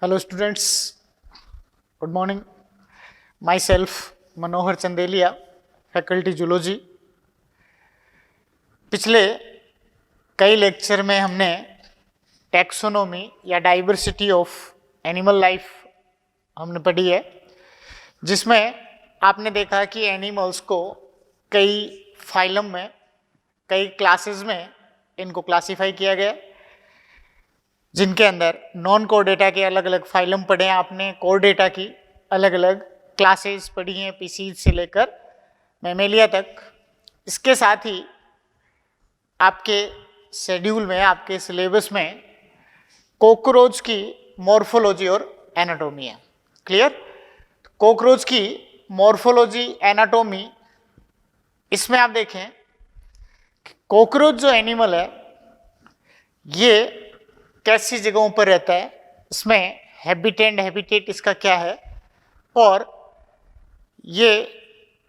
Hello students, good morning. Myself मनोहर Chandelia, faculty zoology. पिछले कई lecture में हमने टैक्सोनॉमी या डाइवर्सिटी ऑफ एनिमल लाइफ हमने पढ़ी है, जिसमें आपने देखा कि एनिमल्स को कई फाइलम में, कई क्लासेस में इनको क्लासिफाई किया गया, जिनके अंदर नॉन कोर डेटा के अलग अलग फाइलम पढ़े हैं आपने, कोर डेटा की अलग अलग क्लासेस पढ़ी हैं, पीसीज से लेकर मैमेलिया तक। इसके साथ ही आपके शेड्यूल में, आपके सिलेबस में कॉकरोच की मॉर्फोलॉजी और एनाटॉमी है। क्लियर? कॉकरोच की मॉर्फोलॉजी, एनाटॉमी, इसमें आप देखें कॉकरोच जो एनिमल है ये कैसी जगहों पर रहता है, इसमें हैबिटेट इसका क्या है, और ये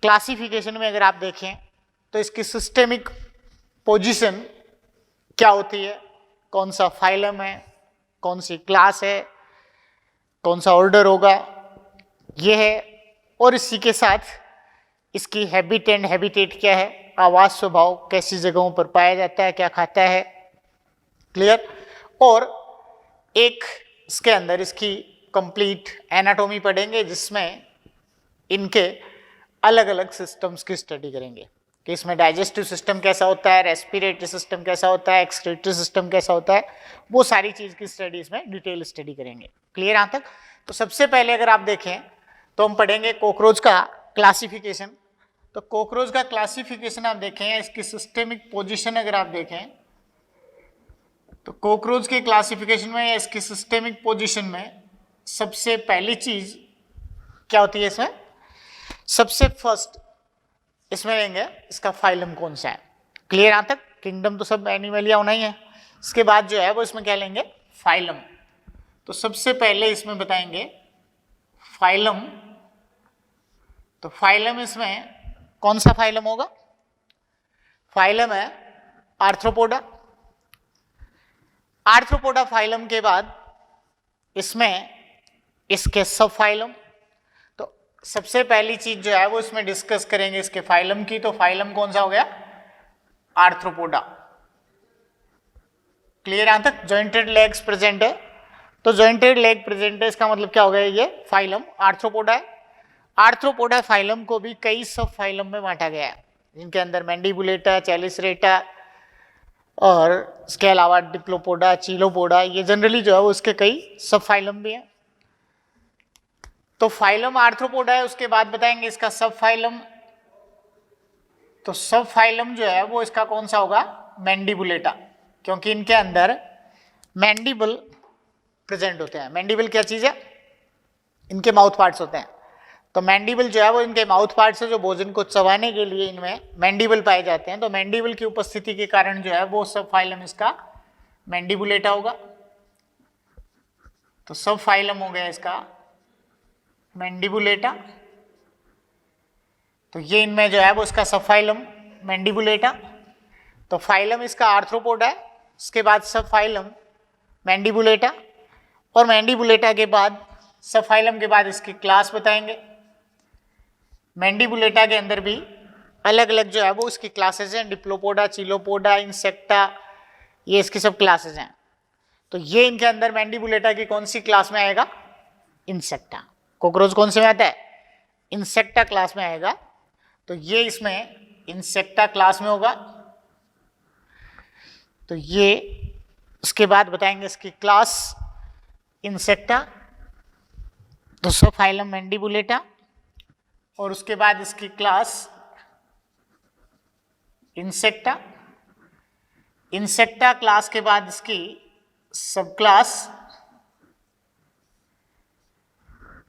क्लासिफिकेशन में अगर आप देखें तो इसकी सिस्टेमिक पोजीशन क्या होती है, कौन सा फाइलम है, कौन सी क्लास है, कौन सा ऑर्डर होगा, ये है। और इसी के साथ इसकी हैबिटेट क्या है, आवास स्वभाव कैसी जगहों पर पाया जाता है, क्या खाता है। क्लियर? और एक इसके अंदर इसकी कंप्लीट एनाटॉमी पढ़ेंगे, जिसमें इनके अलग अलग सिस्टम्स की स्टडी करेंगे कि इसमें डाइजेस्टिव सिस्टम कैसा होता है, रेस्पिरेटरी सिस्टम कैसा होता है, एक्सक्रीटरी सिस्टम कैसा होता है, वो सारी चीज की स्टडी इसमें डिटेल स्टडी करेंगे। क्लियर यहाँ तक? तो सबसे पहले अगर आप देखें तो हम पढ़ेंगे कॉकरोच का क्लासिफिकेशन। तो कॉकरोच का क्लासिफिकेशन आप देखें, इसकी सिस्टेमिक पोजिशन अगर आप देखें तो कॉकरोच के क्लासिफिकेशन में या इसकी सिस्टेमिक पोजीशन में सबसे पहली चीज क्या होती है, इसमें सबसे फर्स्ट इसमें लेंगे इसका फाइलम कौन सा है। क्लियर यहां तक? किंगडम तो सब एनिमलिया होना ही है, इसके बाद जो है वो इसमें क्या लेंगे, फाइलम। तो सबसे पहले इसमें बताएंगे फाइलम। तो फाइलम इसमें कौन सा फाइलम होगा? फाइलम है आर्थ्रोपोडा। आर्थ्रोपोडा फाइलम के बाद इसमें इसके सब फाइलम। तो सबसे पहली चीज जो है वो इसमें डिस्कस करेंगे इसके फाइलम की। तो फाइलम कौन सा हो गया? आर्थ्रोपोडा। क्लियर यहां तक? जॉइंटेड लेग्स प्रेजेंट है, तो जॉइंटेड लेग प्रेजेंट है, इसका मतलब क्या हो गया, ये फाइलम आर्थ्रोपोडा है। आर्थ्रोपोडा फाइलम को भी कई सब फाइलम में बांटा गया है, जिनके अंदर मैंडिबुलेटा, चैलिसरेटा और इसके अलावा डिप्लोपोडा, चीलोपोडा, ये जनरली जो है वो इसके कई सब फाइलम भी हैं। तो फाइलम आर्थ्रोपोडा है, उसके बाद बताएंगे इसका सब फाइलम। तो सब फाइलम जो है वो इसका कौन सा होगा? मैंडिबुलेटा, क्योंकि इनके अंदर मैंडिबल प्रेजेंट होते हैं। मैंडिबल क्या चीज है? इनके माउथ पार्ट्स होते हैं। तो मैंडिबल जो है वो इनके माउथ पार्ट्स है, जो भोजन को चबाने के लिए इनमें मैंडिबल पाए जाते हैं। तो मैंडिबल की उपस्थिति के कारण जो है वो सब फाइलम इसका मैंडिबुलेटा होगा। तो सब फाइलम हो गया इसका मैंडिबुलेटा। तो ये इनमें जो है वो इसका सब फाइलम मैंडिबुलेटा। तो फाइलम इसका आर्थ्रोपोडा है, उसके बाद सब फाइलम मैंडिबुलेटा, और मैंडिबुलेटा के बाद सब फाइलम के बाद इसकी क्लास बताएंगे। मैंडिबुलेटा के अंदर भी अलग अलग जो है वो इसकी क्लासेस हैं, डिप्लोपोडा, चिलोपोडा, इंसेक्टा, ये इसकी सब क्लासेस हैं। तो ये इनके अंदर मैंडिबुलेटा की कौन सी क्लास में आएगा? इंसेक्टा। कॉकरोच कौन से में आता है? इंसेक्टा क्लास में आएगा। तो ये इसमें इंसेक्टा क्लास में होगा। तो ये उसके बाद बताएंगे इसकी क्लास इंसेक्टा, तो सब फाइलम मैंडिबुलेटा, और उसके बाद इसकी क्लास इंसेक्टा। इंसेक्टा क्लास के बाद इसकी सब क्लास।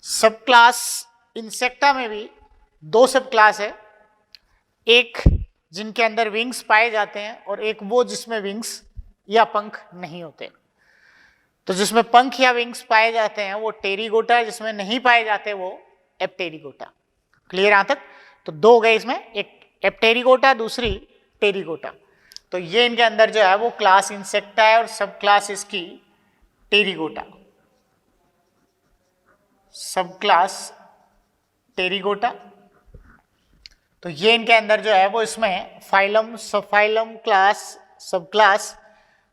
सब क्लास इंसेक्टा में भी दो सब क्लास है, एक जिनके अंदर विंग्स पाए जाते हैं और एक वो जिसमें विंग्स या पंख नहीं होते। तो जिसमें पंख या विंग्स पाए जाते हैं वो टेरिगोटा, जिसमें नहीं पाए जाते वो एप्टेरिगोटा। क्लियर यहां तक? तो दो हो गए इसमें, एक एप्टेरिगोटा, दूसरी टेरिगोटा। तो ये इनके अंदर जो है वो क्लास इंसेक्टा है और सब क्लास इसकी टेरिगोटा। सब क्लास टेरिगोटा। तो ये इनके अंदर जो है वो इसमें फाइलम, सब फाइलम, क्लास, सब क्लास।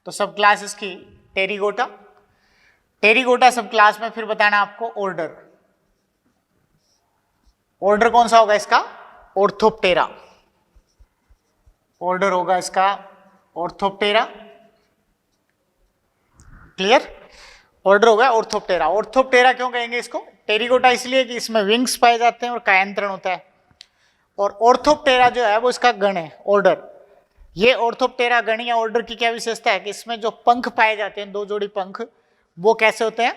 तो सब क्लास इसकी टेरिगोटा। टेरिगोटा सब क्लास में फिर बताना आपको ऑर्डर। ऑर्डर कौन सा होगा इसका? ऑर्थोप्टेरा। ऑर्डर होगा इसका ऑर्थोप्टेरा। क्लियर? ऑर्डर होगा ऑर्थोप्टेरा। ऑर्थोप्टेरा क्यों कहेंगे इसको? टेरिगोटा इसलिए कि इसमें विंग्स पाए जाते हैं और कायांतरण होता है। और ऑर्थोप्टेरा जो है वो इसका गण है, ऑर्डर। ये ऑर्थोप्टेरा गण या ऑर्डर की क्या विशेषता है कि इसमें जो पंख पाए जाते हैं, 2 जोड़ी पंख, वो कैसे होते हैं?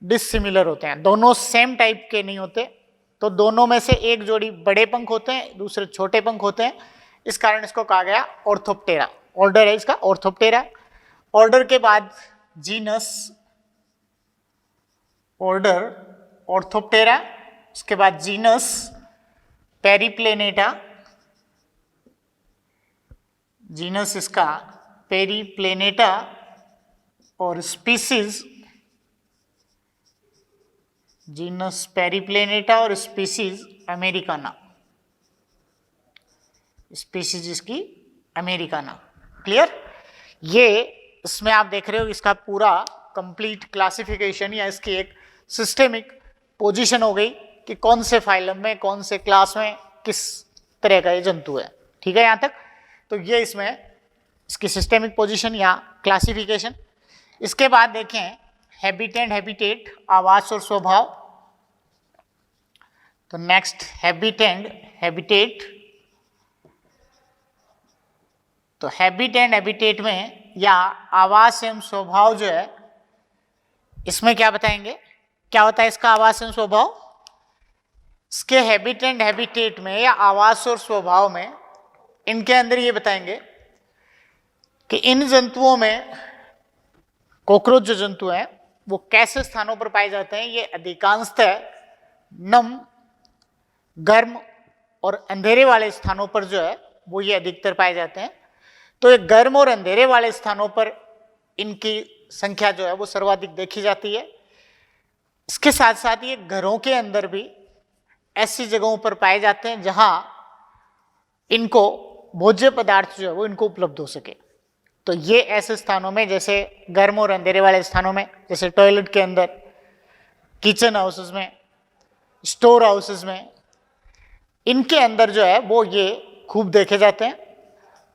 डिसिमिलर होते हैं। दोनों सेम टाइप के नहीं होते। तो दोनों में से एक जोड़ी बड़े पंख होते हैं, दूसरे छोटे पंख होते हैं। इस कारण इसको कहा गया ऑर्थोप्टेरा। ऑर्डर है इसका ऑर्थोप्टेरा। ऑर्डर के बाद जीनस, ऑर्डर ऑर्थोप्टेरा, उसके बाद जीनस पेरिप्लेनेटा। जीनस इसका पेरिप्लेनेटा और स्पीसीज, जीनस पेरिप्लेनेटा और स्पीसीज अमेरिकाना। स्पीसीज इसकी अमेरिकाना। क्लियर? ये इसमें आप देख रहे हो इसका पूरा कंप्लीट क्लासिफिकेशन या इसकी एक सिस्टेमिक पोजीशन हो गई कि कौन से फाइलम में, कौन से क्लास में किस तरह का ये जंतु है। ठीक है यहां तक? तो ये इसमें इसकी सिस्टेमिक पोजीशन या क्लासिफिकेशन। इसके बाद देखें हैबिट एंड हैबिटेट, आवास और स्वभाव। तो नेक्स्ट हैबिट एंड हैबिटेट। तो हैबिट एंड हैबिटेट में या आवास एवं स्वभाव जो है, इसमें क्या बताएंगे? क्या होता है इसका आवास एवं स्वभाव? इसके हैबिट एंड हैबिटेट में या आवास और स्वभाव में इनके अंदर ये बताएंगे कि इन जंतुओं में, कॉकरोच जो जंतु हैं वो कैसे स्थानों पर पाए जाते हैं। ये अधिकांशतः नम, गर्म और अंधेरे वाले स्थानों पर जो है वो ये अधिकतर पाए जाते हैं। तो ये गर्म और अंधेरे वाले स्थानों पर इनकी संख्या जो है वो सर्वाधिक देखी जाती है। इसके साथ साथ ये घरों के अंदर भी ऐसी जगहों पर पाए जाते हैं जहां इनको भोज्य पदार्थ जो है वो इनको उपलब्ध हो सके। तो ये ऐसे स्थानों में, जैसे गर्म और अंधेरे वाले स्थानों में, जैसे टॉयलेट के अंदर, किचन हाउसेस में, स्टोर हाउसेस में, इनके अंदर जो है वो ये खूब देखे जाते हैं।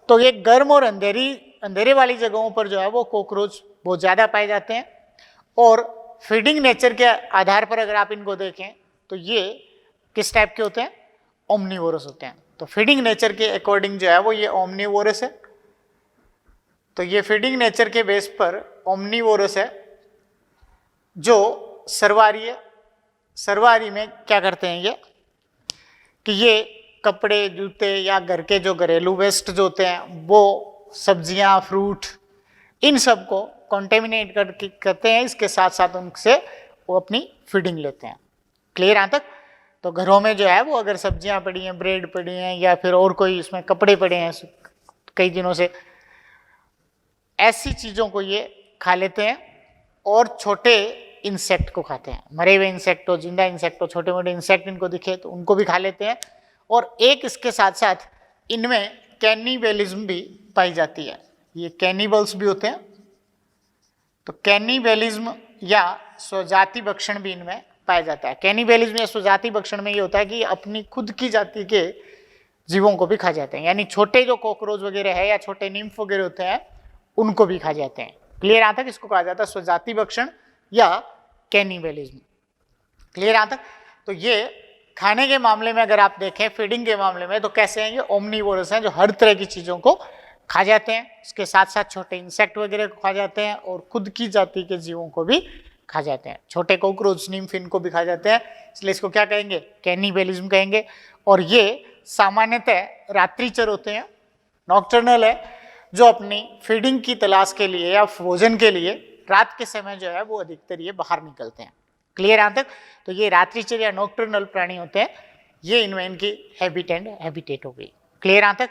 तो ये गर्म और अंधेरे वाली जगहों पर जो है वो कॉकरोच बहुत ज़्यादा पाए जाते हैं। और फीडिंग नेचर के आधार पर अगर आप इनको देखें तो ये किस टाइप के होते हैं? ओमनीवोरस होते हैं। तो फीडिंग नेचर के अकॉर्डिंग जो है वो ये ओमनीवोरस है। तो ये फीडिंग नेचर के बेस पर ओमनीवोरस है। जो सर्वाहारी, सर्वाहारी में क्या करते हैं ये कि ये कपड़े, जूते या घर के जो घरेलू वेस्ट जो होते हैं, वो सब्जियां, फ्रूट, इन सब को कॉन्टेमिनेट करते हैं। इसके साथ साथ उनसे वो अपनी फीडिंग लेते हैं। क्लियर यहाँ तक? तो घरों में जो है वो अगर सब्जियां पड़ी हैं, ब्रेड पड़ी हैं या फिर और कोई इसमें कपड़े पड़े हैं कई दिनों से, ऐसी चीज़ों को ये खा लेते हैं। और छोटे इंसेक्ट को खाते हैं, मरे हुए इंसेक्ट हो, जिंदा इंसेक्ट हो, छोटे मोटे इंसेक्ट इनको दिखे तो उनको भी खा लेते हैं। और एक इसके साथ साथ इनमें कैनिबलिज्म भी पाई जाती है। ये कैनिबल्स भी होते हैं। तो कैनिबलिज्म या स्वजाति भक्षण भी इनमें पाया जाता है। कैनिबलिज्म या स्वजाति भक्षण में ये होता है कि अपनी खुद की जाति के जीवों को भी खा जाते हैं। यानी छोटे जो कॉकरोच वगैरह है या छोटे निम्फ वगैरह होते हैं उनको भी खा जाते हैं। क्लियर यहाँ तक? इसको कहा जाता है स्वजाति भक्षण या कैनिबलिज्म। क्लियर यहाँ तक? तो ये खाने के मामले में अगर आप देखें, फीडिंग के मामले में, तो कैसे हैं ये? ओमनीवोरस हैं, जो हर तरह की चीज़ों को खा जाते हैं। इसके साथ साथ छोटे इंसेक्ट वगैरह को खा जाते हैं और खुद की जाति के जीवों को भी खा जाते हैं। छोटे कॉकरोच, निम्फ, इनको भी खा जाते हैं। इसलिए इसको क्या कहेंगे? कैनिबलिज्म कहेंगे। और ये सामान्यतः रात्रिचर होते हैं, नॉक्टर्नल है, जो अपनी फीडिंग की तलाश के लिए या भोजन के लिए रात के समय जो है वो अधिकतर ये बाहर निकलते हैं। क्लियर यहाँ तक? तो ये रात्रिचर या नॉक्टर्नल प्राणी होते हैं। ये इनमें इनकी हैबिट एंड हैबिटेट हो गई। क्लियर यहाँ तक?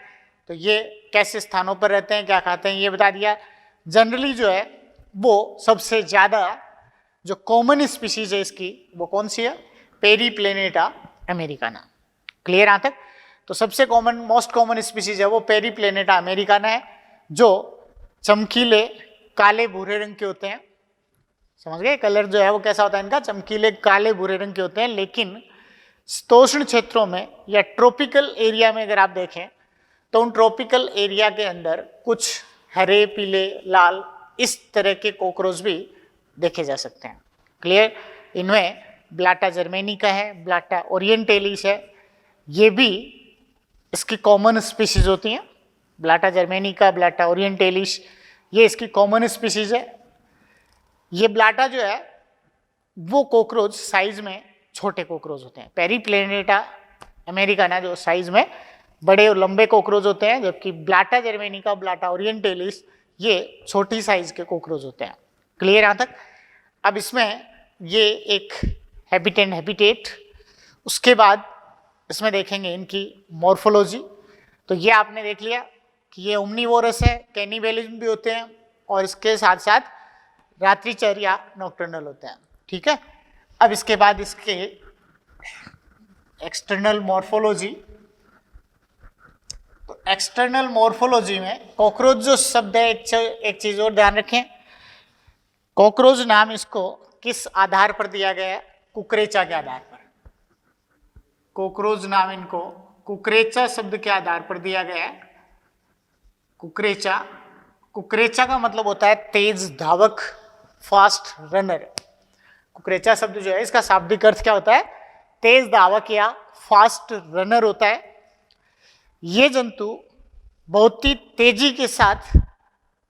तो ये कैसे स्थानों पर रहते हैं, क्या खाते हैं, ये बता दिया। जनरली जो है वो सबसे ज़्यादा जो कॉमन स्पीशीज है इसकी वो कौन सी है? Periplaneta Americana. क्लियर यहां तक? तो सबसे कॉमन, मोस्ट कॉमन स्पीशीज है वो पेरीप्लेनेटा अमेरिकाना है, जो चमकीले काले भूरे रंग के होते हैं। समझ गए? कलर जो है वो कैसा होता है इनका? चमकीले काले भूरे रंग के होते हैं। लेकिन शीतोष्ण क्षेत्रों में या ट्रॉपिकल एरिया में अगर आप देखें तो उन ट्रॉपिकल एरिया के अंदर कुछ हरे, पीले, लाल इस तरह के कॉकरोच भी देखे जा सकते हैं। क्लियर? इनमें ब्लाटा जर्मेनिका है, ब्लाटा ओरिएंटेलिस है, ये भी इसकी कॉमन स्पीशीज होती हैं। ब्लाटा जर्मेनिका, ब्लाटा ओरिएंटेलिस ये इसकी कॉमन स्पीशीज है। ये ब्लाटा जो है वो कॉकरोच साइज में छोटे कॉकरोच होते हैं। पेरीप्लेनेटा अमेरिकाना जो साइज में बड़े और लंबे कॉकरोच होते हैं, जबकि ब्लाटा जर्मेनिका, ब्लाटा ओरिएंटेलिस ये छोटी साइज के कॉकरोच होते हैं। क्लियर यहां तक? अब इसमें ये एक हैबिटेट, उसके बाद इसमें देखेंगे इनकी मॉर्फोलॉजी। तो ये आपने देख लिया कि ये ओमनीवोरस है, कैनिबलिज्म भी होते हैं, और इसके साथ साथ रात्रिचर या नॉकटर्नल होते हैं। ठीक है? अब इसके बाद इसके एक्सटर्नल मॉर्फोलॉजी। तो एक्सटर्नल मॉर्फोलॉजी में कॉकरोच जो शब्द है, एक चीज और ध्यान रखें, कॉकरोच नाम इसको किस आधार पर दिया गया है? कुकरेचा के आधार पर। कॉकरोच नाम इनको कुकरेचा शब्द के आधार पर दिया गया है। कुकरेचा, कुकरेचा का मतलब होता है तेज धावक, फास्ट रनर। कुकरेचा शब्द जो है इसका शाब्दिक अर्थ क्या होता है? तेज धावक या फास्ट रनर होता है। ये जंतु बहुत ही तेजी के साथ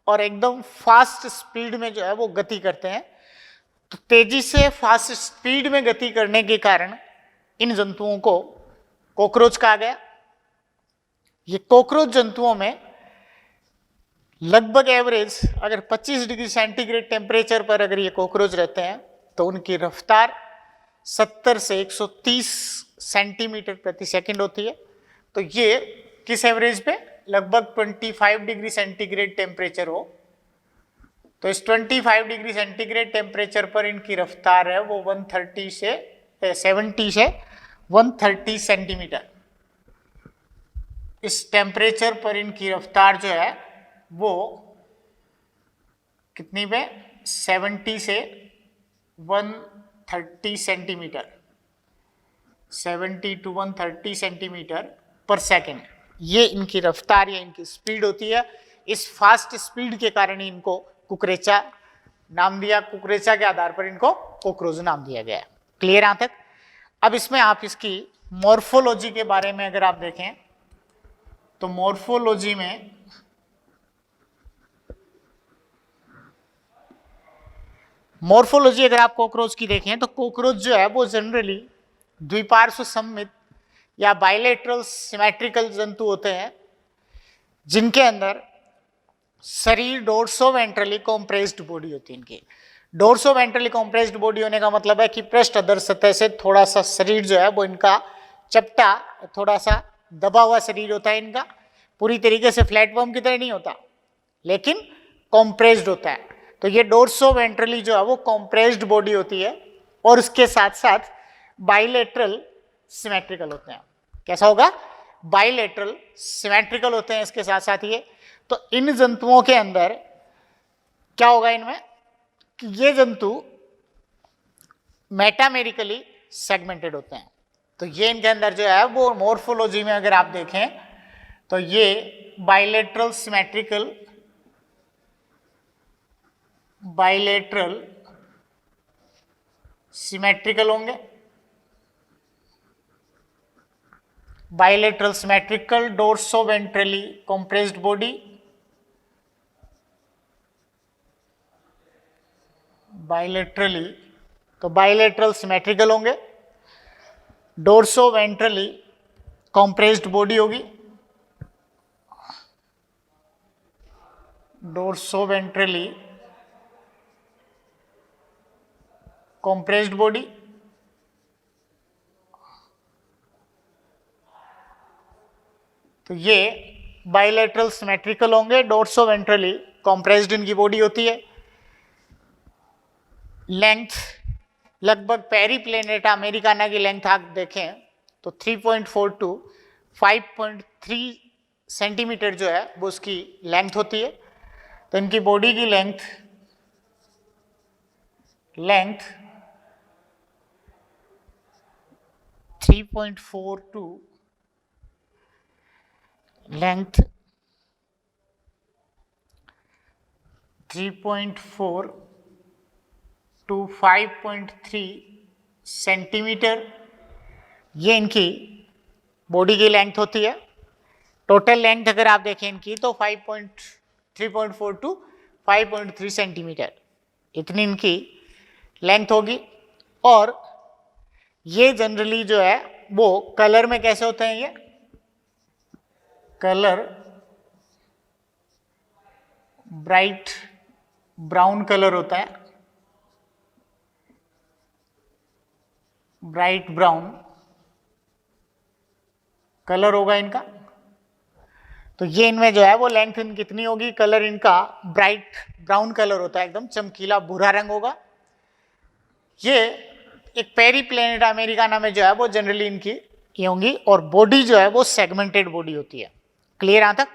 और एकदम फास्ट स्पीड में जो है वो गति करते हैं। तो तेजी से फास्ट स्पीड में गति करने के कारण इन जंतुओं को कॉकरोच कहा गया। ये कॉकरोच जंतुओं में लगभग एवरेज अगर 25 डिग्री सेंटीग्रेड टेम्परेचर पर अगर ये कॉकरोच रहते हैं तो उनकी रफ्तार 70 से 130 सेंटीमीटर प्रति सेकंड होती है। तो ये किस एवरेज पे? लगभग 25 डिग्री सेंटीग्रेड टेम्परेचर हो तो इस 25 डिग्री सेंटीग्रेड टेम्परेचर पर इनकी रफ्तार है वो 70 से 130 सेंटीमीटर। इस टेम्परेचर पर इनकी रफ्तार जो है वो कितनी पे? 70 से 130 सेंटीमीटर, 70 to 130 सेंटीमीटर पर सेकेंड, ये इनकी रफ्तार या इनकी स्पीड होती है। इस फास्ट स्पीड के कारण इनको कुकरेचा नाम दिया, कुकरेचा के आधार पर इनको कॉकरोच नाम दिया गया है। क्लियर यहां तक? अब इसमें आप इसकी मॉर्फोलॉजी के बारे में अगर आप देखें तो मॉर्फोलॉजी में अगर आप कॉकरोच की देखें तो कॉकरोच जो है वो जनरली द्विपार्श्व सममित या बाइलेटरल सिमेट्रिकल जंतु होते हैं, जिनके अंदर शरीर डोर्सो वेंट्रली कॉम्प्रेस्ड बॉडी होती है। इनकी डोर्सो वेंट्रली कॉम्प्रेस्ड बॉडी होने का मतलब है कि पृष्ठ अधर सतह से थोड़ा सा शरीर जो है वो इनका चपटा, थोड़ा सा दबा हुआ शरीर होता है इनका। पूरी तरीके से प्लेटफॉर्म की तरह नहीं होता लेकिन कॉम्प्रेस्ड होता है। तो ये डोर्सो वेंट्रली जो है वो कॉम्प्रेस्ड बॉडी होती है और उसके साथ साथ बाइलेटरल सिमेट्रिकल होते हैं। कैसा होगा? बाइलेटरल सिमेट्रिकल होते हैं इसके साथ साथ ये। तो इन जंतुओं के अंदर क्या होगा इनमें कि ये जंतु मेटामेरिकली सेगमेंटेड होते हैं। तो ये इनके अंदर जो है वो मॉर्फोलॉजी में अगर आप देखें तो ये बाइलेटरल सिमेट्रिकल होंगे। Bilateral symmetrical dorso ventrally compressed body, bilaterally, तो बाइलेटरल सिमेट्रिकल होंगे, डोर्सो वेंट्रली कॉम्प्रेस्ड बॉडी होगी, डोर्सो वेंट्रली कॉम्प्रेस्ड बॉडी, तो ये बाइलेटरल सिमेट्रिकल होंगे, डोर्सो वेंट्रली कॉम्प्रेस्ड इनकी बॉडी होती है। लेंथ लगभग पेरीप्लेनेटा अमेरिकाना की लेंथ आप देखें तो 3.4 टू 5.3 सेंटीमीटर जो है वो उसकी लेंथ होती है। तो इनकी बॉडी की length 3.4 to length 3.4 to 5.3 centimetre ये इनकी बॉडी की लेंथ होती है। टोटल लेंथ अगर आप देखें इनकी तो 3.4 टू 5.3 सेंटीमीटर इतनी इनकी लेंथ होगी। और ये जनरली जो है वो कलर में कैसे होते हैं, ये कलर ब्राइट ब्राउन कलर होता है, ब्राइट ब्राउन कलर होगा इनका। तो ये इनमें जो है वो लेंथ इन कितनी होगी, कलर इनका ब्राइट ब्राउन कलर होता है, एकदम चमकीला भूरा रंग होगा। ये एक पेरीप्लेनेटा अमेरिकाना में जो है वो जनरली इनकी ये होंगी। और बॉडी जो है वो सेगमेंटेड बॉडी होती है। क्लियर यहां तक?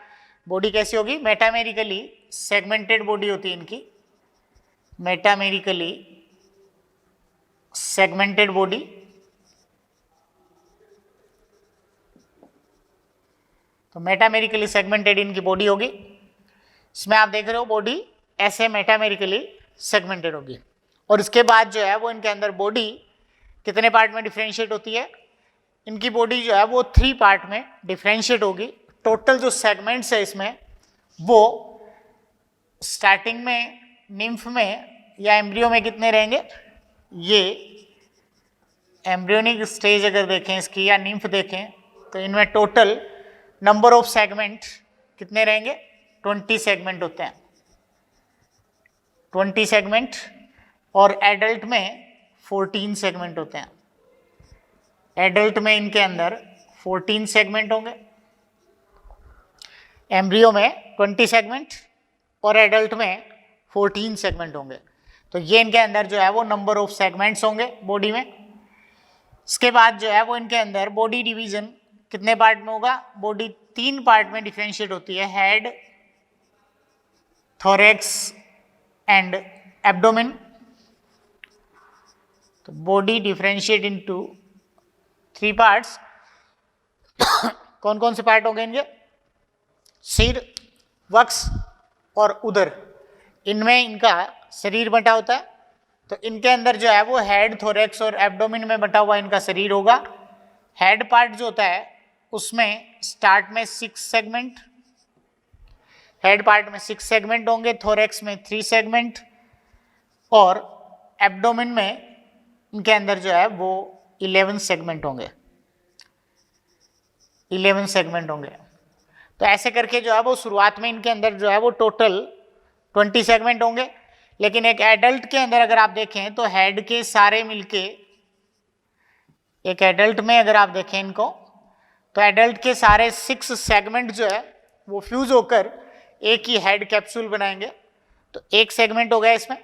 बॉडी कैसी होगी, मेटामेरिकली सेगमेंटेड बॉडी होती है इनकी, मेटामेरिकली सेगमेंटेड बॉडी। तो मेटामेरिकली सेगमेंटेड इनकी बॉडी होगी। इसमें आप देख रहे हो बॉडी ऐसे मेटामेरिकली सेगमेंटेड होगी। और इसके बाद जो है वो इनके अंदर बॉडी कितने पार्ट में डिफरेंशिएट होती है, इनकी बॉडी जो है वो 3 पार्ट में डिफरेंशिएट होगी। टोटल जो सेगमेंट्स है इसमें वो स्टार्टिंग में निम्फ में या एम्ब्रियो में कितने रहेंगे, ये एम्ब्रियोनिक स्टेज अगर देखें इसकी या निम्फ देखें तो इनमें टोटल नंबर ऑफ सेगमेंट कितने रहेंगे, 20 सेगमेंट होते हैं, 20 सेगमेंट। और एडल्ट में 14 सेगमेंट होते हैं। एडल्ट में इनके अंदर 14 सेगमेंट होंगे, एम्ब्रियो में 20 सेगमेंट और एडल्ट में 14 सेगमेंट होंगे। तो ये इनके अंदर जो है वो नंबर ऑफ सेगमेंट्स होंगे बॉडी में। इसके बाद जो है वो इनके अंदर बॉडी डिवीजन कितने पार्ट में होगा, बॉडी 3 पार्ट में डिफरेंशिएट होती है, हेड, थोरैक्स एंड एब्डोमेन। तो बॉडी डिफरेंशिएट इनटू 3 पार्ट्स। कौन कौन से पार्ट होंगे इनके, सिर, वक्ष और उदर, इनमें इनका शरीर बटा होता है। तो इनके अंदर जो है वो हेड, थोरैक्स और एब्डोमेन में बटा हुआ इनका शरीर होगा। हेड पार्ट जो होता है उसमें स्टार्ट में 6 सेगमेंट, हेड पार्ट में 6 सेगमेंट होंगे, थोरैक्स में 3 सेगमेंट और एब्डोमेन में इनके अंदर जो है वो 11 सेगमेंट होंगे, 11 सेगमेंट होंगे। तो ऐसे करके जो है वो शुरुआत में इनके अंदर जो है वो टोटल 20 सेगमेंट होंगे। लेकिन एक एडल्ट के अंदर अगर आप देखें तो हेड के सारे मिलके, एक एडल्ट में अगर आप देखें इनको तो एडल्ट के सारे 6 सेगमेंट जो है वो फ्यूज होकर एक ही हेड कैप्सूल बनाएंगे। तो एक सेगमेंट हो गया इसमें।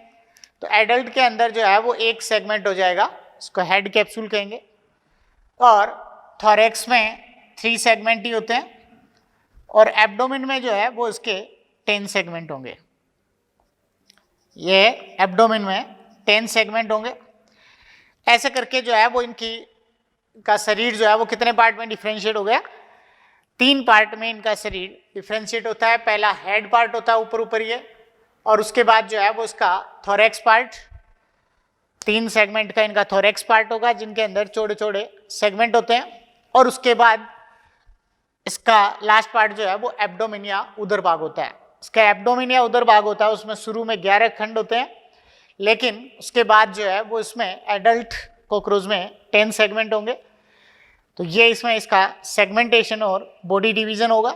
तो एडल्ट के अंदर जो है वो एक सेगमेंट हो जाएगा, इसको हेड कैप्सूल कहेंगे। और थोरैक्स में 3 सेगमेंट ही होते हैं और एब्डोमेन में जो है वो इसके 10 सेगमेंट होंगे। ये एब्डोमेन में 10 सेगमेंट होंगे। ऐसे करके जो है वो इनकी का शरीर जो है वो कितने पार्ट में डिफरेंशिएट हो गया, 3 पार्ट में इनका शरीर डिफरेंशिएट होता है। पहला हेड पार्ट होता है ऊपर ऊपर ये, और उसके बाद जो है वो इसका थोरैक्स पार्ट, 3 सेगमेंट का इनका थोरैक्स पार्ट होगा जिनके अंदर छोटे छोटे सेगमेंट होते हैं। और उसके बाद इसका लास्ट पार्ट जो है वो एब्डोमेन या उदर भाग होता है। इसका एब्डोमेन या उदर भाग होता है, उसमें शुरू में 11 खंड होते हैं, लेकिन उसके बाद जो है वो इसमें एडल्ट कॉकरोच में 10 सेगमेंट होंगे। तो ये इसमें इसका सेगमेंटेशन और बॉडी डिवीजन होगा।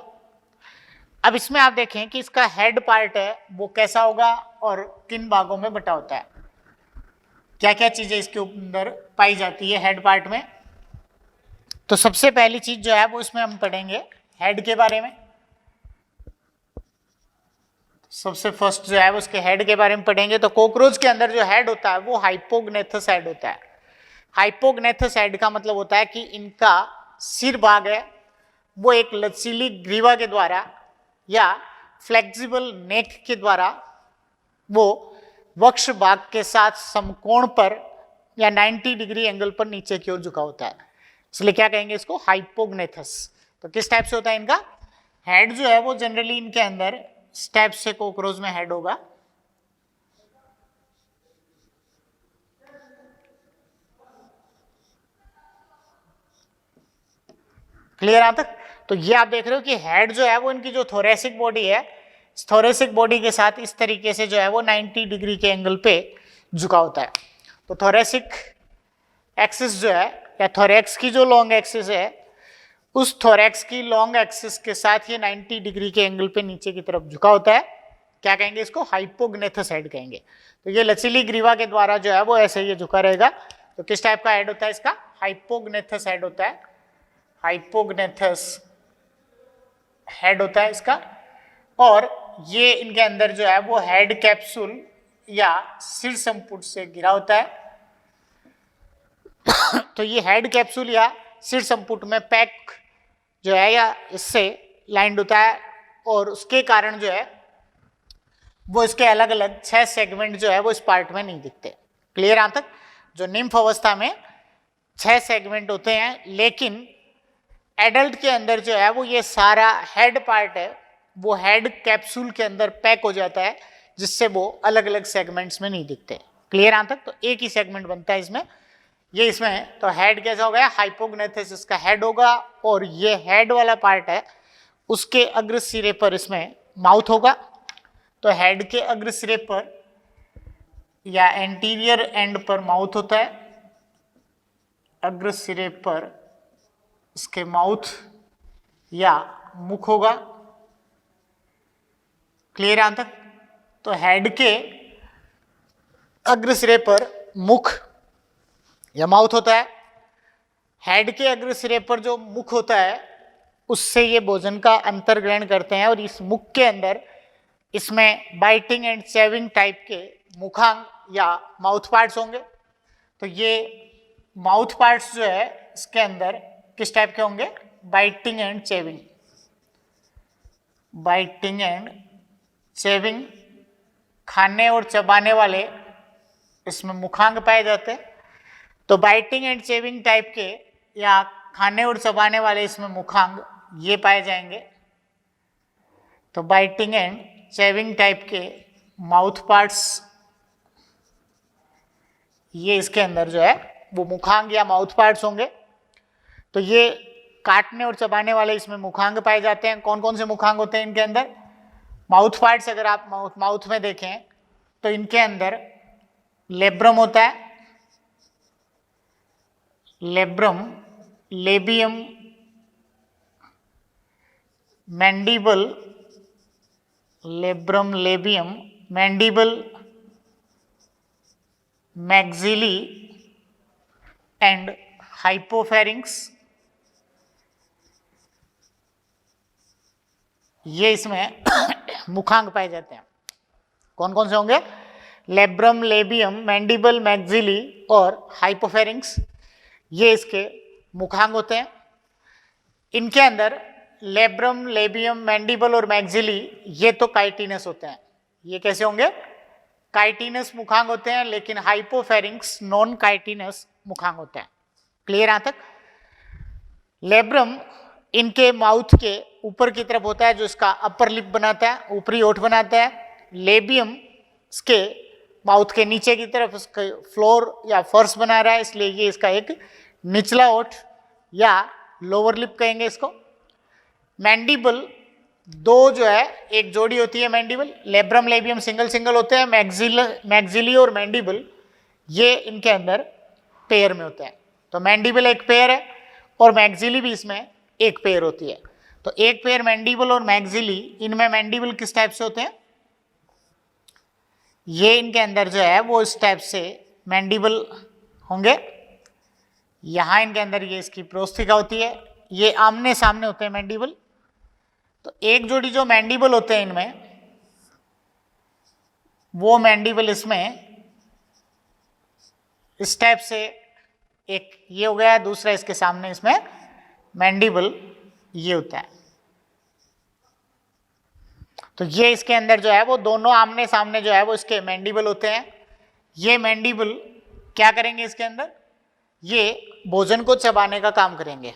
अब इसमें आप देखें कि इसका हेड पार्ट है वो कैसा होगा और किन भागों में बटा होता है, क्या क्या चीजें इसके अंदर पाई जाती है हेड पार्ट में। तो सबसे पहली चीज जो है वो इसमें हम पढ़ेंगे हेड के बारे में। सबसे फर्स्ट जो है वो उसके हेड के बारे में पढ़ेंगे। तो कॉकरोच के अंदर जो हेड होता है वो हाइपोग्नेथस हेड होता है। हाइपोग्नेथस हेड का मतलब होता है कि इनका सिर भाग है वो एक लचीली ग्रीवा के द्वारा या फ्लेक्सिबल नेक के द्वारा वो वक्ष भाग के साथ समकोण पर या 90 डिग्री एंगल पर नीचे की ओर झुका होता है, इसलिए क्या कहेंगे इसको, हाइपोग्नेथस। तो किस टाइप से होता है इनका हेड जो है वो, जनरली इनके अंदर स्टेप से कॉकरोच में हेड होगा। क्लियर यहां तक? तो ये आप देख रहे हो कि हेड जो है वो इनकी जो थोरेसिक बॉडी है, थोरेसिक बॉडी के साथ इस तरीके से जो है वो 90 डिग्री के एंगल पे झुका होता है। तो थोरेसिक एक्सिस जो है या थोरेक्स की जो लॉन्ग एक्सिस है, उस थोरेक्स की लॉन्ग एक्सिस के साथ ये 90 डिग्री के एंगल पे नीचे की तरफ झुका होता है। क्या कहेंगे इसको, हाइपोग्नेथस हेड कहेंगे। तो ये लचीली ग्रीवा के द्वारा जो है वो ऐसे ये झुका रहेगा। तो किस टाइप का हेड होता है इसका, हाइपोग्नेथस हेड होता है। हाइपोग्नेथस हेड होता है इसका। और ये इनके अंदर जो है वो हेड कैप्सूल या सिर संपुट से घिरा होता है। तो ये हेड कैप्सूल या सिर संपुट में पैक जो है या इससे लाइंड होता है, और उसके कारण जो है वो इसके अलग अलग 6 सेगमेंट जो है वो इस पार्ट में नहीं दिखते। क्लियर यहां तक? जो निम्फ अवस्था में 6 सेगमेंट होते हैं, लेकिन एडल्ट के अंदर जो है वो ये सारा हेड पार्ट है वो हेड कैप्सूल के अंदर पैक हो जाता है, जिससे वो अलग अलग सेगमेंट्स में नहीं दिखते। क्लियर यहां तक? तो एक ही सेगमेंट बनता है इसमें, ये इसमें। तो हेड कैसा हो गया, हाइपोग्नेथस इसका हेड होगा, और ये हेड वाला पार्ट है उसके अग्र सिरे पर इसमें माउथ होगा। तो हेड के अग्र सिरे पर या एंटीरियर एंड पर माउथ होता है, अग्र सिरे पर इसके माउथ या मुख होगा। क्लियर यहां तक? तो हेड के अग्र सिरे पर मुख या माउथ होता है। हेड के अग्र सिरे पर जो मुख होता है उससे ये भोजन का अंतर ग्रहण करते हैं, और इस मुख के अंदर इसमें बाइटिंग एंड चेविंग टाइप के मुखांग या माउथ पार्ट्स होंगे। तो ये माउथ पार्ट्स जो है इसके अंदर किस टाइप के होंगे, biting and chewing. Biting and chewing, खाने और चबाने वाले इसमें मुखांग पाए जाते हैं। तो बाइटिंग एंड चेविंग टाइप के या खाने और चबाने वाले इसमें मुखांग ये पाए जाएंगे। तो बाइटिंग एंड चेविंग टाइप के माउथ पार्ट्स ये इसके अंदर जो है वो मुखांग या माउथ पार्ट्स होंगे। तो ये काटने और चबाने वाले इसमें मुखांग पाए जाते हैं। कौन कौन से मुखांग होते हैं इनके अंदर, माउथ पार्ट्स अगर आप माउथ में देखें तो इनके अंदर लेब्रम होता है, labrum, labium, mandible, labrum, labium, mandible, maxillary and हाइपोफेरिंक्स, ये इसमें मुखांग पाए जाते हैं। कौन कौन से होंगे, लेब्रम, लेबियम, मैंडिबल, मैक्सिली और हाइपोफेरिंक्स, ये इसके मुखांग होते हैं। इनके अंदर लेब्रम, लेबियम, मैंडिबल और मैक्सिली ये तो काइटिनस होते हैं। ये कैसे होंगे, काइटिनस मुखांग होते हैं, लेकिन हाइपोफेरिंक्स नॉन काइटिनस मुखांग होते हैं। क्लियर यहां तक? लेब्रम इनके माउथ के ऊपर की तरफ होता है, जो इसका अपर लिप बनाता है, ऊपरी ओठ बनाता है। लेबियम इसके माउथ के नीचे की तरफ इसका फ्लोर या फर्श बना रहा है, इसलिए ये इसका एक निचला ओठ या लोअर लिप कहेंगे इसको। मैंडिबल दो जो है एक जोड़ी होती है mandible, labrum labium single single होते हैं, मैक्सिली और मैंडिबल ये इनके अंदर पेयर में होते हैं। तो मैंडिबल एक पेयर है और मैक्सिली भी इसमें एक पेयर होती है। तो एक पेयर मैंडिबल और मैक्सिली, इनमें मैंडिबल किस टाइप से होते हैं, ये इनके अंदर जो है वो इस टाइप से मैंडिबल होंगे। यहां इनके अंदर ये इसकी प्रोस्थिका होती है, ये आमने सामने होते हैं मैंडिबल। तो एक जोड़ी जो मैंडिबल होते हैं इनमें, वो मैंडिबल इसमें इस टाइप से, एक ये हो गया, दूसरा इसके सामने इसमें मैंडिबल ये होता है। तो ये इसके अंदर जो है वो दोनों आमने सामने जो है वो इसके मैंडिबल होते हैं। ये मैंडिबल क्या करेंगे इसके अंदर, ये भोजन को चबाने का काम करेंगे।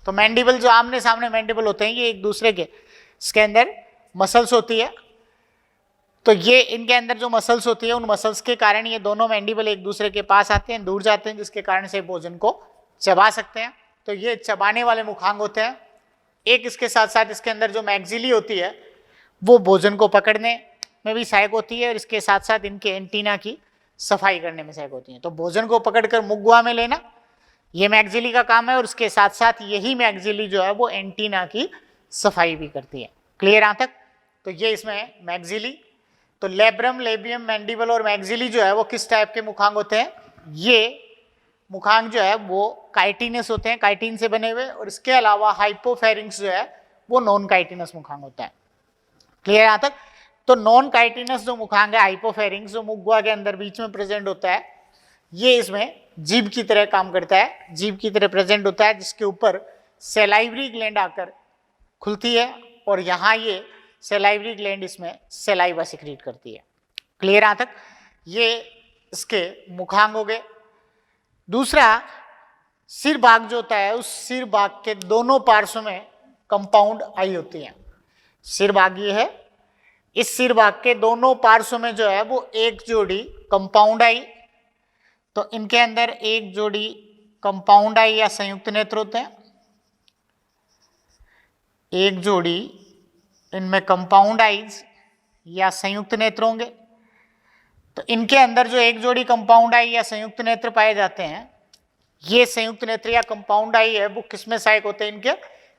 तो मैंडिबल जो आमने सामने मैंडिबल होते हैं ये एक दूसरे के, इसके अंदर मसल्स होती है, तो ये इनके अंदर जो मसल्स होती है उन मसल्स के कारण ये दोनों मैंडिबल एक दूसरे के पास आते हैं, दूर जाते हैं, जिसके कारण से भोजन को चबा सकते हैं। तो ये चबाने वाले मुखांग होते हैं। एक इसके साथ साथ इसके अंदर जो मैग्जिली होती है वो भोजन को पकड़ने में भी सहायक होती है, और इसके साथ साथ इनके एंटीना की सफाई करने में सहायक होती है। तो भोजन को पकड़कर मुख में लेना ये मैग्जिली का काम है, और उसके साथ साथ यही मैग्जिली जो है वो एंटीना की सफाई भी करती है। क्लियर यहाँ तक? तो ये इसमें मैग्जिली, तो लेब्रम, लेबियम, मैंडिबल और मैग्जिली जो है वो किस टाइप के मुखांग होते हैं, ये मुखांग जो है वो काइटिनस होते हैं, काइटिन से बने हुए, और इसके अलावा हाइपोफेरिंक्स जो है वो नॉन काइटिनस मुखांग होता है। क्लियर यहाँ तक? तो नॉन काइटिनस जो मुखांग है, हाइपोफेरिंक्स, जो मुख के अंदर बीच में प्रेजेंट होता है, ये इसमें जीभ की तरह काम करता है, जीभ की तरह प्रेजेंट होता है, जिसके ऊपर सैलाइवरी ग्लैंड आकर खुलती है, और यहाँ ये सैलाइवरी ग्लैंड इसमें सैलाइवा सिक्रीट करती है। क्लियर यहाँ तक? ये इसके मुखांग हो गए। दूसरा, सिर भाग जो होता है, उस सिर भाग के दोनों पार्श्व में कंपाउंड आई होती है। सिर भाग ये है, इस सिर भाग के दोनों पार्श्व में जो है वो एक जोड़ी कंपाउंड आई, तो इनके अंदर एक जोड़ी कंपाउंड आई या संयुक्त नेत्र होते हैं, एक जोड़ी इनमें कंपाउंड आईज या संयुक्त नेत्र होंगे। तो इनके अंदर जो एक जोड़ी कंपाउंड आई या संयुक्त नेत्र पाए जाते हैं, ये संयुक्त नेत्र या कंपाउंड आई है वो किसमें सहायक होते हैं, इनके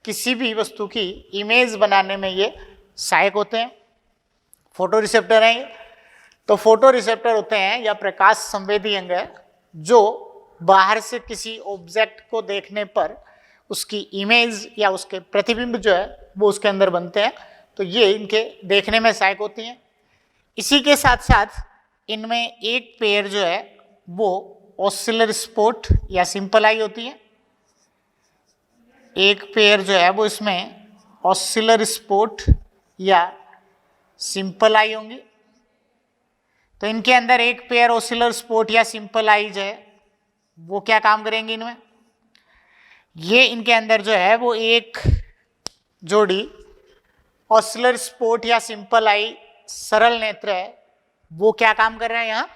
किसी भी वस्तु की इमेज बनाने में ये सहायक होते हैं। फोटो रिसेप्टर हैं ये, तो फोटो रिसेप्टर होते हैं या प्रकाश संवेदी अंग है, जो बाहर से किसी ऑब्जेक्ट को देखने पर उसकी इमेज या उसके प्रतिबिंब जो है वो उसके अंदर बनते हैं, तो ये इनके देखने में सहायक होती हैं। इसी के साथ साथ इनमें एक पेयर जो है वो ऑसिलर स्पॉट या सिंपल आई होती है, एक पेयर जो है वो इसमें ऑसिलर स्पॉट या सिंपल आई होंगी। तो इनके अंदर एक पेयर ऑसिलर स्पॉट या सिंपल आईज है, वो क्या काम करेंगे इनमें, ये इनके अंदर जो है वो एक जोड़ी ऑसिलर स्पॉट या सिंपल आई सरल नेत्र है, वो क्या काम कर रहे हैं यहाँ,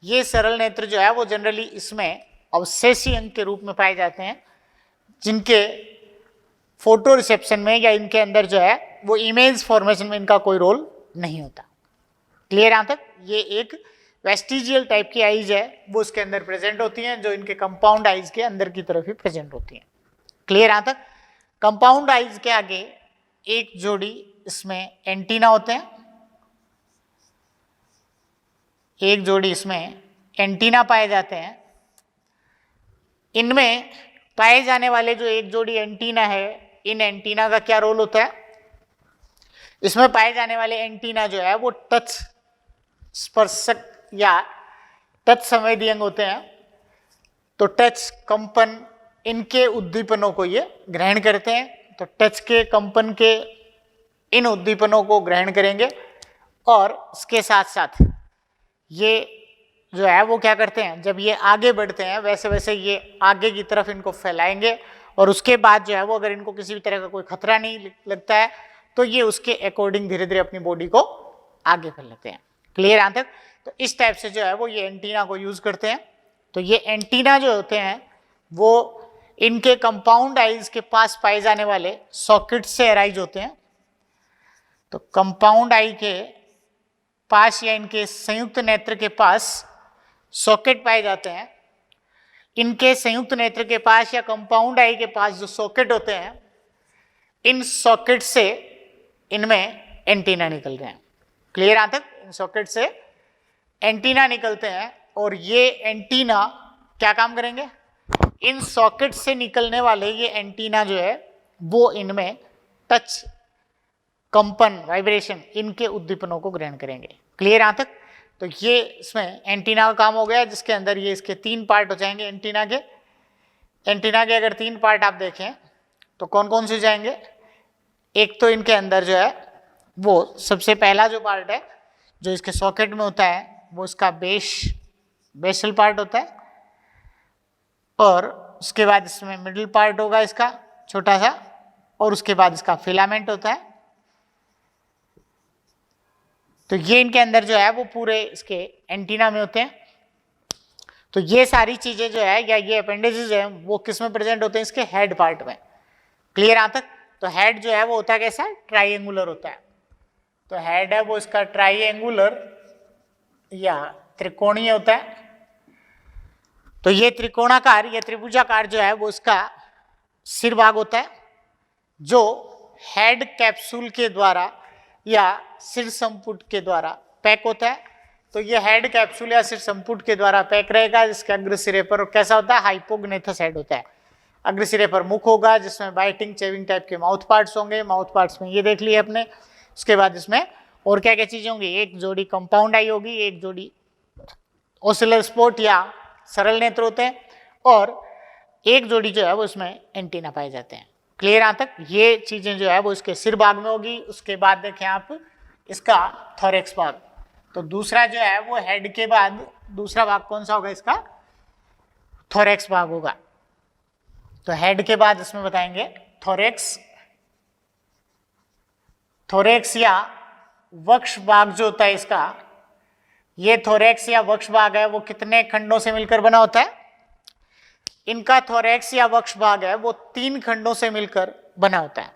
ये सरल नेत्र जो है वो जनरली इसमें अवशेषी अंग के रूप में पाए जाते हैं, जिनके फोटो रिसेप्शन में या इनके अंदर जो है वो इमेज फॉर्मेशन में इनका कोई रोल नहीं होता। क्लियर यहाँ तक? ये एक वेस्टिजियल टाइप की आईज है, वो इसके अंदर प्रेजेंट होती हैं, जो इनके कंपाउंड आईज के अंदर की तरफ ही प्रेजेंट होती हैं। क्लियर यहाँ तक? कंपाउंड आईज के आगे एक जोड़ी इसमें एंटीना होते हैं, एक जोड़ी इसमें एंटीना पाए जाते हैं। इनमें पाए जाने वाले जो एक जोड़ी एंटीना है, इन एंटीना का क्या रोल होता है, इसमें पाए जाने वाले एंटीना जो है वो टच स्पर्शक या टच संवेदी अंग होते हैं। तो टच, कंपन, इनके उद्दीपनों को ये ग्रहण करते हैं, तो टच के, कंपन के इन उद्दीपनों को ग्रहण करेंगे, और इसके साथ साथ ये जो है वो क्या करते हैं, जब ये आगे बढ़ते हैं वैसे वैसे ये आगे की तरफ इनको फैलाएंगे, और उसके बाद जो है वो अगर इनको किसी भी तरह का कोई खतरा नहीं लगता है तो ये उसके अकॉर्डिंग धीरे धीरे अपनी बॉडी को आगे फैलाते हैं। क्लियर यहाँ तक? तो इस टाइप से जो है वो ये एंटीना को यूज करते हैं। तो ये एंटीना जो होते हैं वो इनके कंपाउंड आईज के पास पाए जाने वाले सॉकेट से अराइज होते हैं। तो कंपाउंड आई के पास या इनके संयुक्त नेत्र के पास सॉकेट पाए जाते हैं। इनके संयुक्त नेत्र के पास या कंपाउंड आई के पास जो सॉकेट होते हैं, इन सॉकेट से इनमें एंटीना निकल रहे हैं। क्लियर यहाँ तक? इन सॉकेट से एंटीना निकलते हैं, और ये एंटीना क्या काम करेंगे, इन सॉकेट से निकलने वाले ये एंटीना जो है वो इनमें टच, कंपन, वाइब्रेशन, इनके उद्दीपनों को ग्रहण करेंगे। क्लियर यहाँ तक? तो ये इसमें एंटीना का काम हो गया, जिसके अंदर ये इसके 3 पार्ट हो जाएंगे एंटीना के। एंटीना के अगर 3 पार्ट आप देखें तो कौन कौन से जाएंगे? एक तो इनके अंदर जो है वो सबसे पहला जो पार्ट है जो इसके सॉकेट में होता है वो इसका बेसल पार्ट होता है, और उसके बाद इसमें मिडिल पार्ट होगा इसका छोटा सा, और उसके बाद इसका फिलामेंट होता है। तो ये इनके अंदर जो है वो पूरे इसके एंटीना में होते हैं। तो ये सारी चीजें जो है या ये अपेंडेजेस है वो किस में प्रेजेंट होते हैं? इसके हेड पार्ट में। क्लियर यहाँ तक? तो हेड जो है वो होता है कैसा? ट्राइएंगुलर होता है। तो हेड है वो इसका ट्राइएंगुलर या त्रिकोणीय होता है। तो ये त्रिकोणाकार या त्रिभुजाकार जो है वो इसका सिर भाग होता है, जो हेड कैप्सूल के द्वारा या सिर संपुट के द्वारा पैक होता है। तो ये हेड कैप्सूल या सिर संपुट के द्वारा पैक रहेगा, जिसके अग्र सिरे पर कैसा होता है? हाइपोग्नेथस हेड होता है। अग्र सिरे पर मुख होगा, जिसमें बाइटिंग चेविंग टाइप के माउथ पार्ट्स होंगे। माउथ पार्ट्स में ये देख लिए अपने। उसके बाद इसमें और क्या क्या चीजें होंगी? एक जोड़ी कंपाउंड आई होगी, एक जोड़ी ओसिलर स्पॉट या सरल नेत्र होते हैं, और एक जोड़ी जो है वो इसमें एंटीना पाए जाते हैं। क्लियर यहाँ तक? ये चीजें जो है वो इसके सिर भाग में होगी। उसके बाद देखें आप इसका थोरेक्स भाग। तो दूसरा जो है वो हेड के बाद दूसरा भाग कौन सा होगा? इसका थोरेक्स भाग होगा। तो हेड के बाद इसमें बताएंगे थोरेक्स। थोरेक्स या वक्ष भाग जो होता है इसका, ये थोरेक्स या वक्ष भाग है वो कितने खंडों से मिलकर बना होता है? इनका थोरेक्स या वक्ष भाग है वो 3 खंडों से मिलकर बना होता है।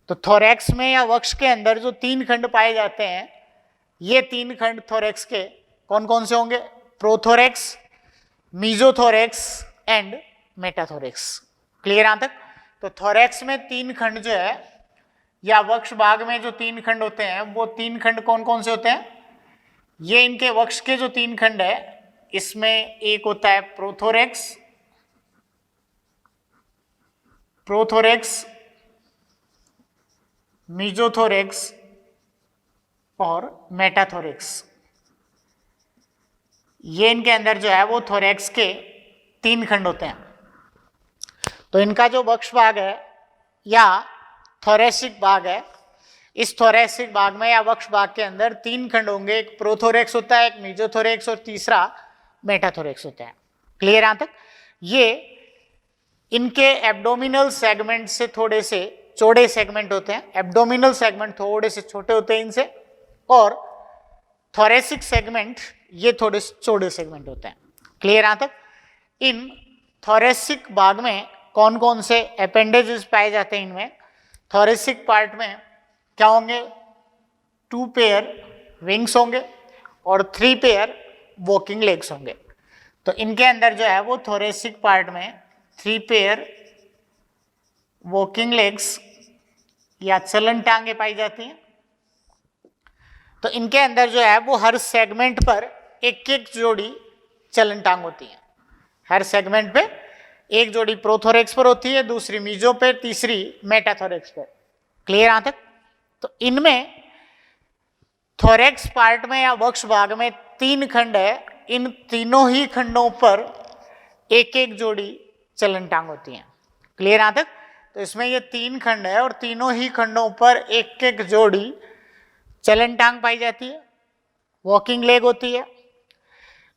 तो थोरेक्स में या वक्ष के अंदर जो 3 खंड पाए जाते हैं, ये 3 खंड थोरेक्स के कौन कौन से होंगे? Prothorax, mesothorax and metathorax. Clear यहाँ तक? तो थोरेक्स में 3 खंड जो है या वक्ष भाग में जो 3 खंड होते हैं वो 3 खंड कौन कौन से होते हैं? ये इनके वक्ष के जो 3 खंड है, इसमें एक होता है प्रोथोरेक्स, मीजोथोरेक्स और मेटाथोरेक्स। ये इनके अंदर जो है वो थोरेक्स के 3 खंड होते हैं। तो इनका जो वक्ष भाग है या थोरेसिक भाग है, इस थोरेसिक भाग में या वक्ष भाग के अंदर 3 खंड होंगे। एक प्रोथोरेक्स होता है, एक मीजोथोरेक्स और तीसरा मेटाथोरेक्स होता है। क्लियर यहाँ तक? ये इनके एब्डोमिनल सेगमेंट से थोड़े से चौड़े सेगमेंट होते हैं। एब्डोमिनल सेगमेंट थोड़े से छोटे होते हैं इनसे, और थोरेसिक सेगमेंट ये थोड़े से चौड़े सेगमेंट होते हैं। क्लियर यहाँ तक? इन थोरेसिक भाग में कौन कौन से अपेंडेजेस पाए जाते हैं? इनमें थोरेसिक पार्ट में क्या होंगे? 2 पेयर विंग्स होंगे और 3 पेयर वॉकिंग लेग्स होंगे। तो इनके अंदर जो है वो थोरेसिक पार्ट में 3 पेयर वॉकिंग लेग्स या चलन टांगे पाई जाती हैं। तो इनके अंदर जो है वो हर सेगमेंट पर एक एक जोड़ी चलन टांग होती है। हर सेगमेंट पे एक जोड़ी प्रोथोरेक्स पर होती है, दूसरी मीजो पे, तीसरी मेटाथोरेक्स पे। क्लियर यहाँ तक? तो इनमें थोरेक्स पार्ट में या वक्ष भाग में 3 खंड है। इन तीनों ही खंडों पर एक एक जोड़ी चलन टांग होती हैं। क्लियर यहाँ तक? तो इसमें ये 3 खंड है और तीनों ही खंडों पर एक एक जोड़ी चलन टांग पाई जाती है, वॉकिंग लेग होती है।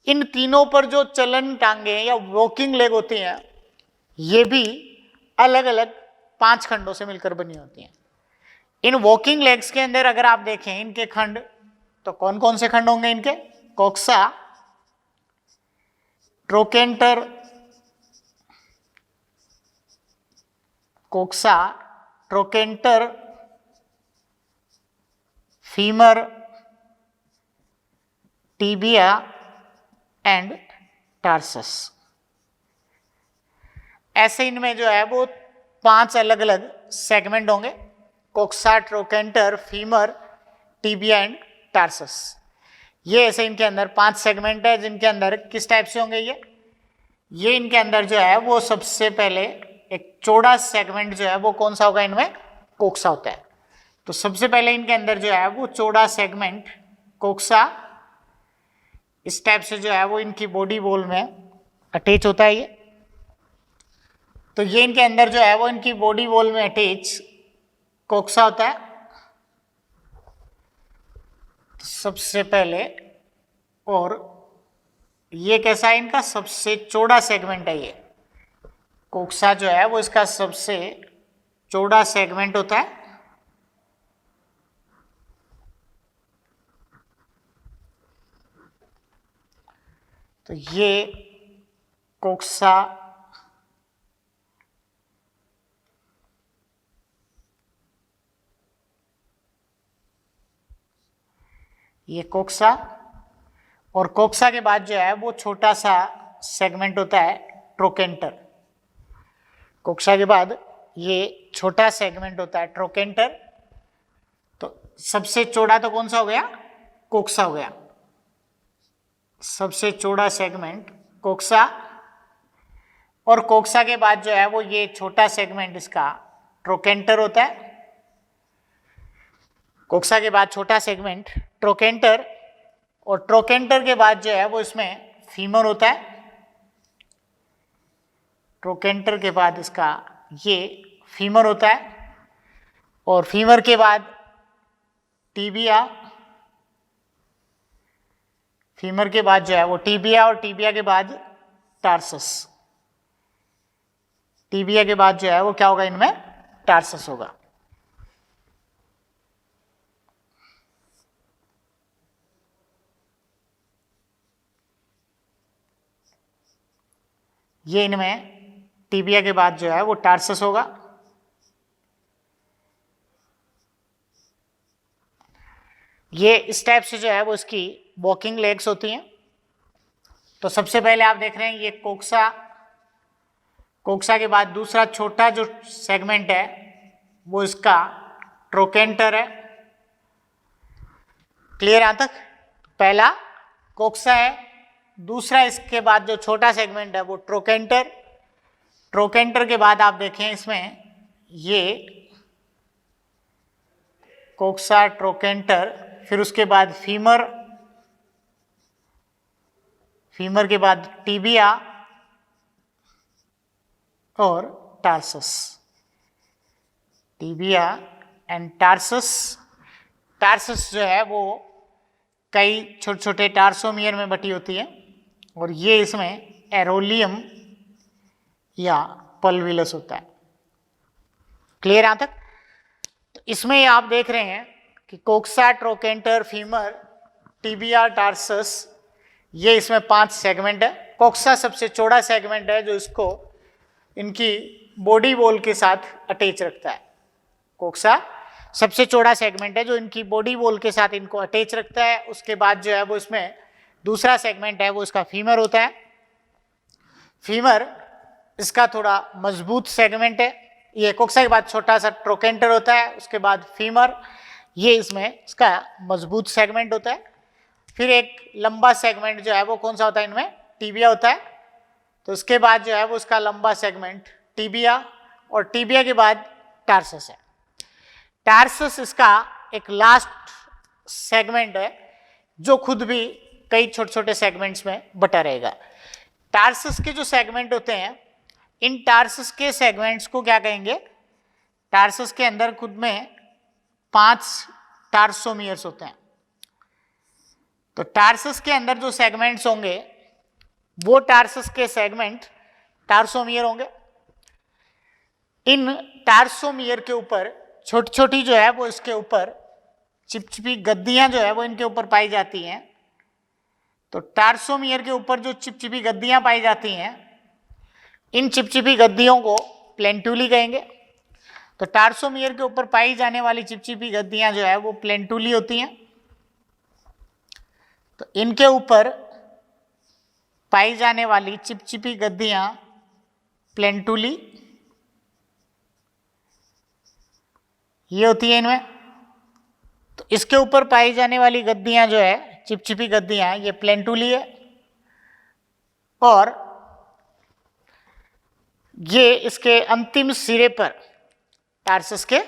इन तीनों पर जो चलन टांगे या वॉकिंग लेग होती हैं, ये भी अलग अलग 5 खंडों से मिलकर बनी होती हैं। इन वॉकिंग लेग्स के अंदर अगर आप देखें इनके खंड, तो कौन कौन से खंड होंगे इनके? Coxa, trochanter, femur, tibia and tarsus. ऐसे इनमें जो है वो 5 अलग अलग सेगमेंट होंगे। Coxa, trochanter, femur, tibia and tarsus. ये ऐसे इनके अंदर 5 सेगमेंट है, जिनके अंदर किस टाइप से होंगे ये इनके अंदर जो है वो सबसे पहले एक चौड़ा सेगमेंट जो है वो कौन सा होगा? इनमें कोक्सा होता है। तो सबसे पहले इनके अंदर जो है वो चौड़ा सेगमेंट कोक्सा इस टाइप से जो है वो इनकी बॉडी वॉल में अटैच होता है ये। तो ये इनके अंदर जो है वो इनकी बॉडी वॉल में अटैच कोक्सा होता है। तो सबसे पहले, और ये कैसा है, इनका सबसे चौड़ा सेगमेंट है ये। कोक्सा जो है वो इसका सबसे चौड़ा सेगमेंट होता है। तो ये कोक्सा और कोक्सा के बाद जो है वो छोटा सा सेगमेंट होता है ट्रोकेंटर। कोक्सा के बाद ये छोटा सेगमेंट होता है ट्रोकेंटर। तो सबसे चौड़ा तो कौन सा हो गया, कोक्सा हो गया, सबसे चौड़ा सेगमेंट कोक्सा। और कोक्सा के बाद जो है वो ये छोटा सेगमेंट इसका ट्रोकेंटर होता है। कोक्सा के बाद छोटा सेगमेंट ट्रोकेंटर, और ट्रोकेंटर के बाद जो है वो इसमें फीमर होता है। ट्रोकेंटर के बाद इसका ये फीमर होता है, और फीमर के बाद टीबिया, फीमर के बाद जो है वो टीबिया, और टीबिया के बाद टार्सस। टीबिया के बाद जो है वो क्या होगा, इनमें टार्सस होगा। ये इनमें टीबिया के बाद जो है वो टार्सस होगा। ये इस टाइप से जो है वो इसकी वॉकिंग लेग्स होती हैं। तो सबसे पहले आप देख रहे हैं ये कोक्सा, कोक्सा के बाद दूसरा छोटा जो सेगमेंट है वो इसका ट्रोकेंटर है। क्लियर यहां तक? पहला कोक्सा है, दूसरा इसके बाद जो छोटा सेगमेंट है वो ट्रोकेंटर। ट्रोकेंटर के बाद आप देखें इसमें ये कोक्सा, ट्रोकेंटर, फिर उसके बाद फीमर, फीमर के बाद टीबिया और tarsus. Tibia and tarsus. Tarsus जो है वो कई छोटे छोटे टार्सोमियर में बटी होती है, और ये इसमें एरोलियम या पल्विलस होता है। क्लियर यहां तक? तो इसमें आप देख रहे हैं कि कोक्सा, ट्रोकेंटर, फीमर, टीबिया, टार्सस, ये इसमें 5 सेगमेंट है। कोक्सा सबसे चौड़ा सेगमेंट है जो इसको इनकी बॉडी वॉल के साथ अटैच रखता है। कोक्सा सबसे चौड़ा सेगमेंट है जो इनकी बॉडी वॉल के साथ इनको अटैच रखता है। उसके बाद जो है वो इसमें दूसरा सेगमेंट है वो इसका फीमर होता है। फीमर इसका थोड़ा मजबूत सेगमेंट है। ये कोक्सा के बाद छोटा सा ट्रोकेंटर होता है, उसके बाद फीमर, ये इसमें इसका मजबूत सेगमेंट होता है। फिर एक लंबा सेगमेंट जो है वो कौन सा होता है, इनमें टीबिया होता है। तो उसके बाद जो है वो इसका लंबा सेगमेंट टीबिया, और टीबिया के बाद टार्सस है। टार्सस इसका एक लास्ट सेगमेंट है जो खुद भी कई छोटे छोटे सेगमेंट्स में बटा रहेगा। टार्सस के जो सेगमेंट होते हैं, इन टार्सस के सेगमेंट्स को क्या कहेंगे, टार्सस के अंदर खुद में 5 टार्सोमियर्स होते हैं। तो टार्सस के अंदर जो सेगमेंट्स होंगे वो टार्सस के सेगमेंट टार्सोमियर होंगे। इन टार्सोमियर के ऊपर छोटी छोटी जो है वो इसके ऊपर चिपचिपी गद्दियां जो है वो इनके ऊपर पाई जाती हैं। तो टार्सोमियर के ऊपर जो चिपचिपी गद्दियां पाई जाती हैं, इन चिपचिपी गद्दियों को प्लेंटूली कहेंगे। तो टार्सोमियर के ऊपर पाई जाने वाली चिपचिपी गद्दियां जो है वो प्लेंटूली होती हैं। तो इनके ऊपर पाई जाने वाली चिपचिपी गद्दियां प्लेंटूली ये होती है इनमें। तो इसके ऊपर पाई जाने वाली गद्दियां जो है चिपचिपी गद्दियां, ये प्लेंटूली है। और ये इसके अंतिम सिरे पर, टार्सस के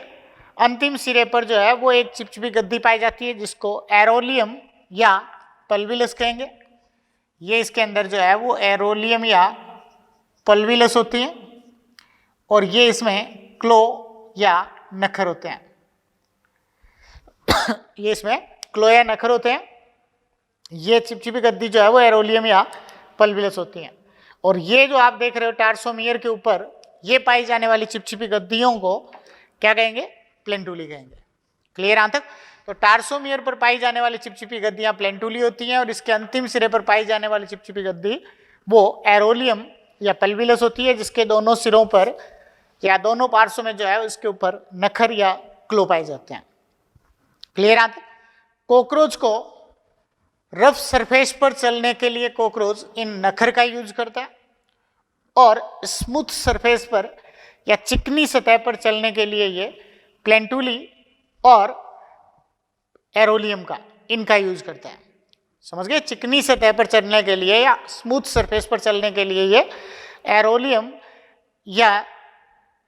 अंतिम सिरे पर जो है वो एक चिपचिपी गद्दी पाई जाती है जिसको एरोलियम या पल्विलस कहेंगे। ये इसके अंदर जो है वो एरोलियम या पल्विलस होती हैं, और ये इसमें क्लो या नखर होते हैं। ये इसमें क्लो या नखर होते हैं। ये चिपचिपी गद्दी जो है वो एरोलियम या पल्विलस होती हैं। और ये जो आप देख रहे हो टार्सोमियर के ऊपर ये पाई जाने वाली चिपचिपी गद्दियों को क्या कहेंगे? प्लेंटूली कहेंगे। क्लियर यहाँ तक? तो टार्सोमियर पर पाई जाने वाली चिपचिपी गद्दियां प्लेंटूली होती हैं, और इसके अंतिम सिरे पर पाई जाने वाली चिपचिपी गद्दी वो एरोलियम या पल्विलस होती है, जिसके दोनों सिरों पर या दोनों पार्श्वों में जो है उसके ऊपर नखर या क्लो पाए जाते हैं। क्लियर यहाँ तक? कॉकरोच को रफ सरफेस पर चलने के लिए कॉकरोच इन नखर का यूज करता है, और स्मूथ सरफेस पर या चिकनी सतह पर चलने के लिए ये प्लेंटूली और एरोलियम का इनका यूज करता है। समझ गए? चिकनी सतह पर चलने के लिए या स्मूथ सरफेस पर चलने के लिए ये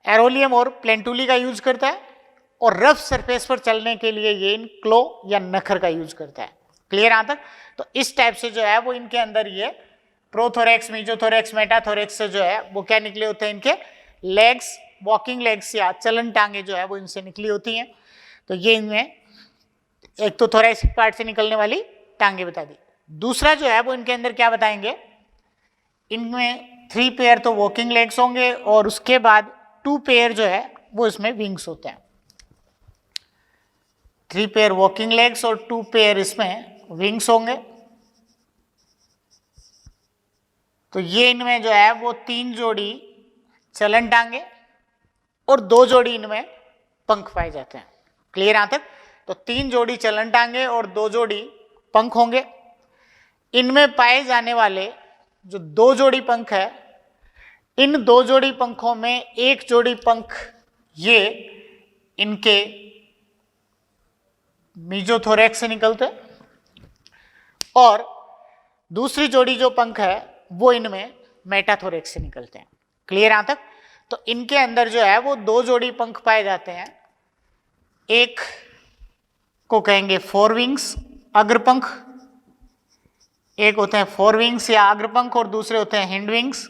एरोलियम और प्लेंटूली का यूज करता है, और रफ सरफेस पर चलने के लिए ये इन क्लो या नखर का यूज करता है। क्लियर यहाँ तक? तो इस टाइप से जो है वो इनके अंदर ये प्रोथोरेक्स, मीजोथोरेक्स, मेटाथोरेक्स से जो है वो क्या निकले होते हैं? इनके लेग्स, वॉकिंग लेग्स या चलन टांगे जो है वो इनसे निकली होती हैं। तो ये इनमें एक तो थोरैसिक पार्ट से निकलने वाली टांगे बता दी। दूसरा जो है वो इनके अंदर क्या बताएंगे? इनमें 3 पेयर तो वॉकिंग लेग्स होंगे, और उसके बाद 2 पेयर जो है वो इसमें विंग्स होते हैं। 3 पेयर वॉकिंग लेग्स और 2 पेयर इसमें विंग्स होंगे। तो ये इनमें जो है वो 3 जोड़ी चलन टांगे और 2 जोड़ी इनमें पंख पाए जाते हैं। क्लियर यहाँ तक? तो 3 जोड़ी चलन टांगे और 2 जोड़ी पंख होंगे। इनमें पाए जाने वाले जो 2 जोड़ी पंख है, इन 2 जोड़ी पंखों में एक जोड़ी पंख ये इनके मीजोथोरैक्स से निकलते हैं, और दूसरी जोड़ी जो पंख है वो इनमें मेटाथोरैक्स से निकलते हैं। क्लियर यहाँ तक? तो इनके अंदर जो है वो 2 जोड़ी पंख पाए जाते हैं। एक को कहेंगे फोरविंग्स, अग्रपंख। एक होते हैं फोरविंग्स या अग्रपंख, और दूसरे होते हैं हिंडविंग्स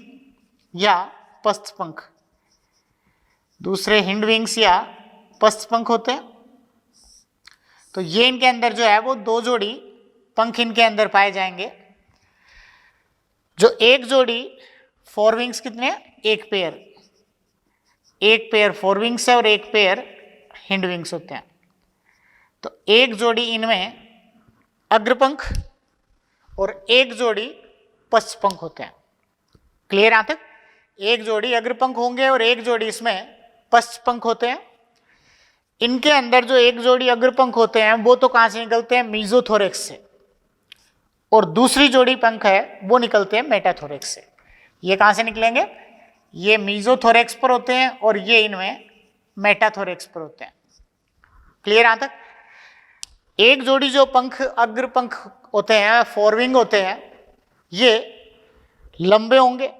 या पश्चपंख। दूसरे हिंडविंग्स या पश्चपंख होते हैं। तो ये इनके अंदर जो है वो 2 जोड़ी पंख इनके अंदर पाए जाएंगे। जो एक जोड़ी फोरविंग्स कितने? एक पेयर फोरविंग्स है और एक पेयर हिंडविंग्स होते हैं। तो एक जोड़ी इनमें अग्रपंख और एक जोड़ी पश्चपंख होते हैं। क्लियर यहाँ तक? एक जोड़ी अग्रपंख होंगे और एक जोड़ी इसमें पश्चपंख होते हैं। इनके अंदर जो एक जोड़ी अग्रपंख होते हैं वो तो कहाँ से निकलते हैं? मीजोथोरैक्स से, और दूसरी जोड़ी पंख है वो निकलते हैं मेटाथोरैक्स से। ये कहाँ से निकलेंगे? ये मीजोथोरैक्स पर होते हैं और ये इनमें मेटाथोरैक्स पर होते हैं। क्लियर यहाँ तक? एक जोड़ी जो पंख अग्रपंख होते हैं, फोरविंग होते हैं, ये लंबे होंगे,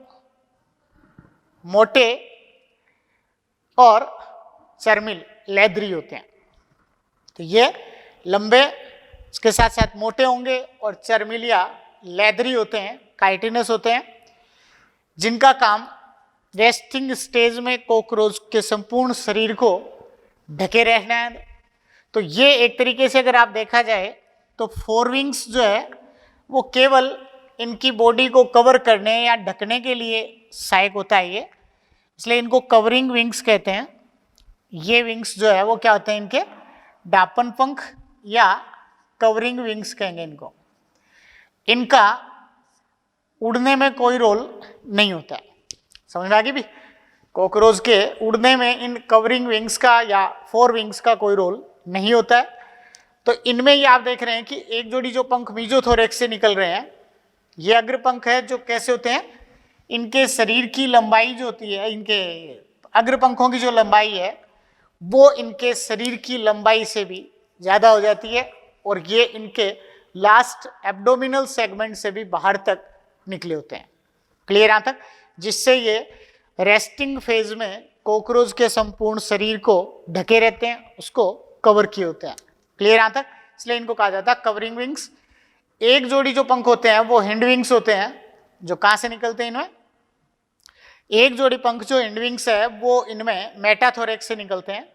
मोटे और चर्मिल लेदरी होते हैं। तो ये लंबे, इसके साथ साथ मोटे होंगे और चर्मिल या लेदरी होते हैं, काइटिनस होते हैं, जिनका काम रेस्टिंग स्टेज में कॉकरोच के संपूर्ण शरीर को ढके रहना है। तो ये एक तरीके से अगर आप देखा जाए तो फोरविंग्स जो है वो केवल इनकी बॉडी को कवर करने या ढकने के लिए सहायक होता है ये, इसलिए इनको कवरिंग विंग्स कहते हैं। ये विंग्स जो है वो क्या होते हैं? इनके डापन पंख या कवरिंग विंग्स कहेंगे इनको। इनका उड़ने में कोई रोल नहीं होता है। समझ में आ गई भी? कॉकरोच के उड़ने में इन कवरिंग विंग्स का या फोर विंग्स का कोई रोल नहीं होता है। तो इनमें ये आप देख रहे हैं कि एक जोड़ी जो पंख मीजोथोरैक्स से निकल रहे हैं, ये अग्रपंख है जो कैसे होते हैं? इनके शरीर की लंबाई जो होती है, इनके अग्रपंखों की जो लंबाई है वो इनके शरीर की लंबाई से भी ज़्यादा हो जाती है, और ये इनके लास्ट एब्डोमिनल सेगमेंट से भी बाहर तक निकले होते हैं। क्लियर यहाँ तक? जिससे ये रेस्टिंग फेज में कॉकरोच के संपूर्ण शरीर को ढके रहते हैं, उसको कवर किए होते हैं। क्लियर यहाँ तक? इसलिए इनको कहा जाता है कवरिंग विंग्स। एक जोड़ी जो पंख होते हैं वो हिंड विंग्स होते हैं, जो कहाँ से निकलते हैं इनमें, एक जोड़ी पंख जो हिंड विंग्स है वो इनमें मेटाथोरेक्स से निकलते हैं।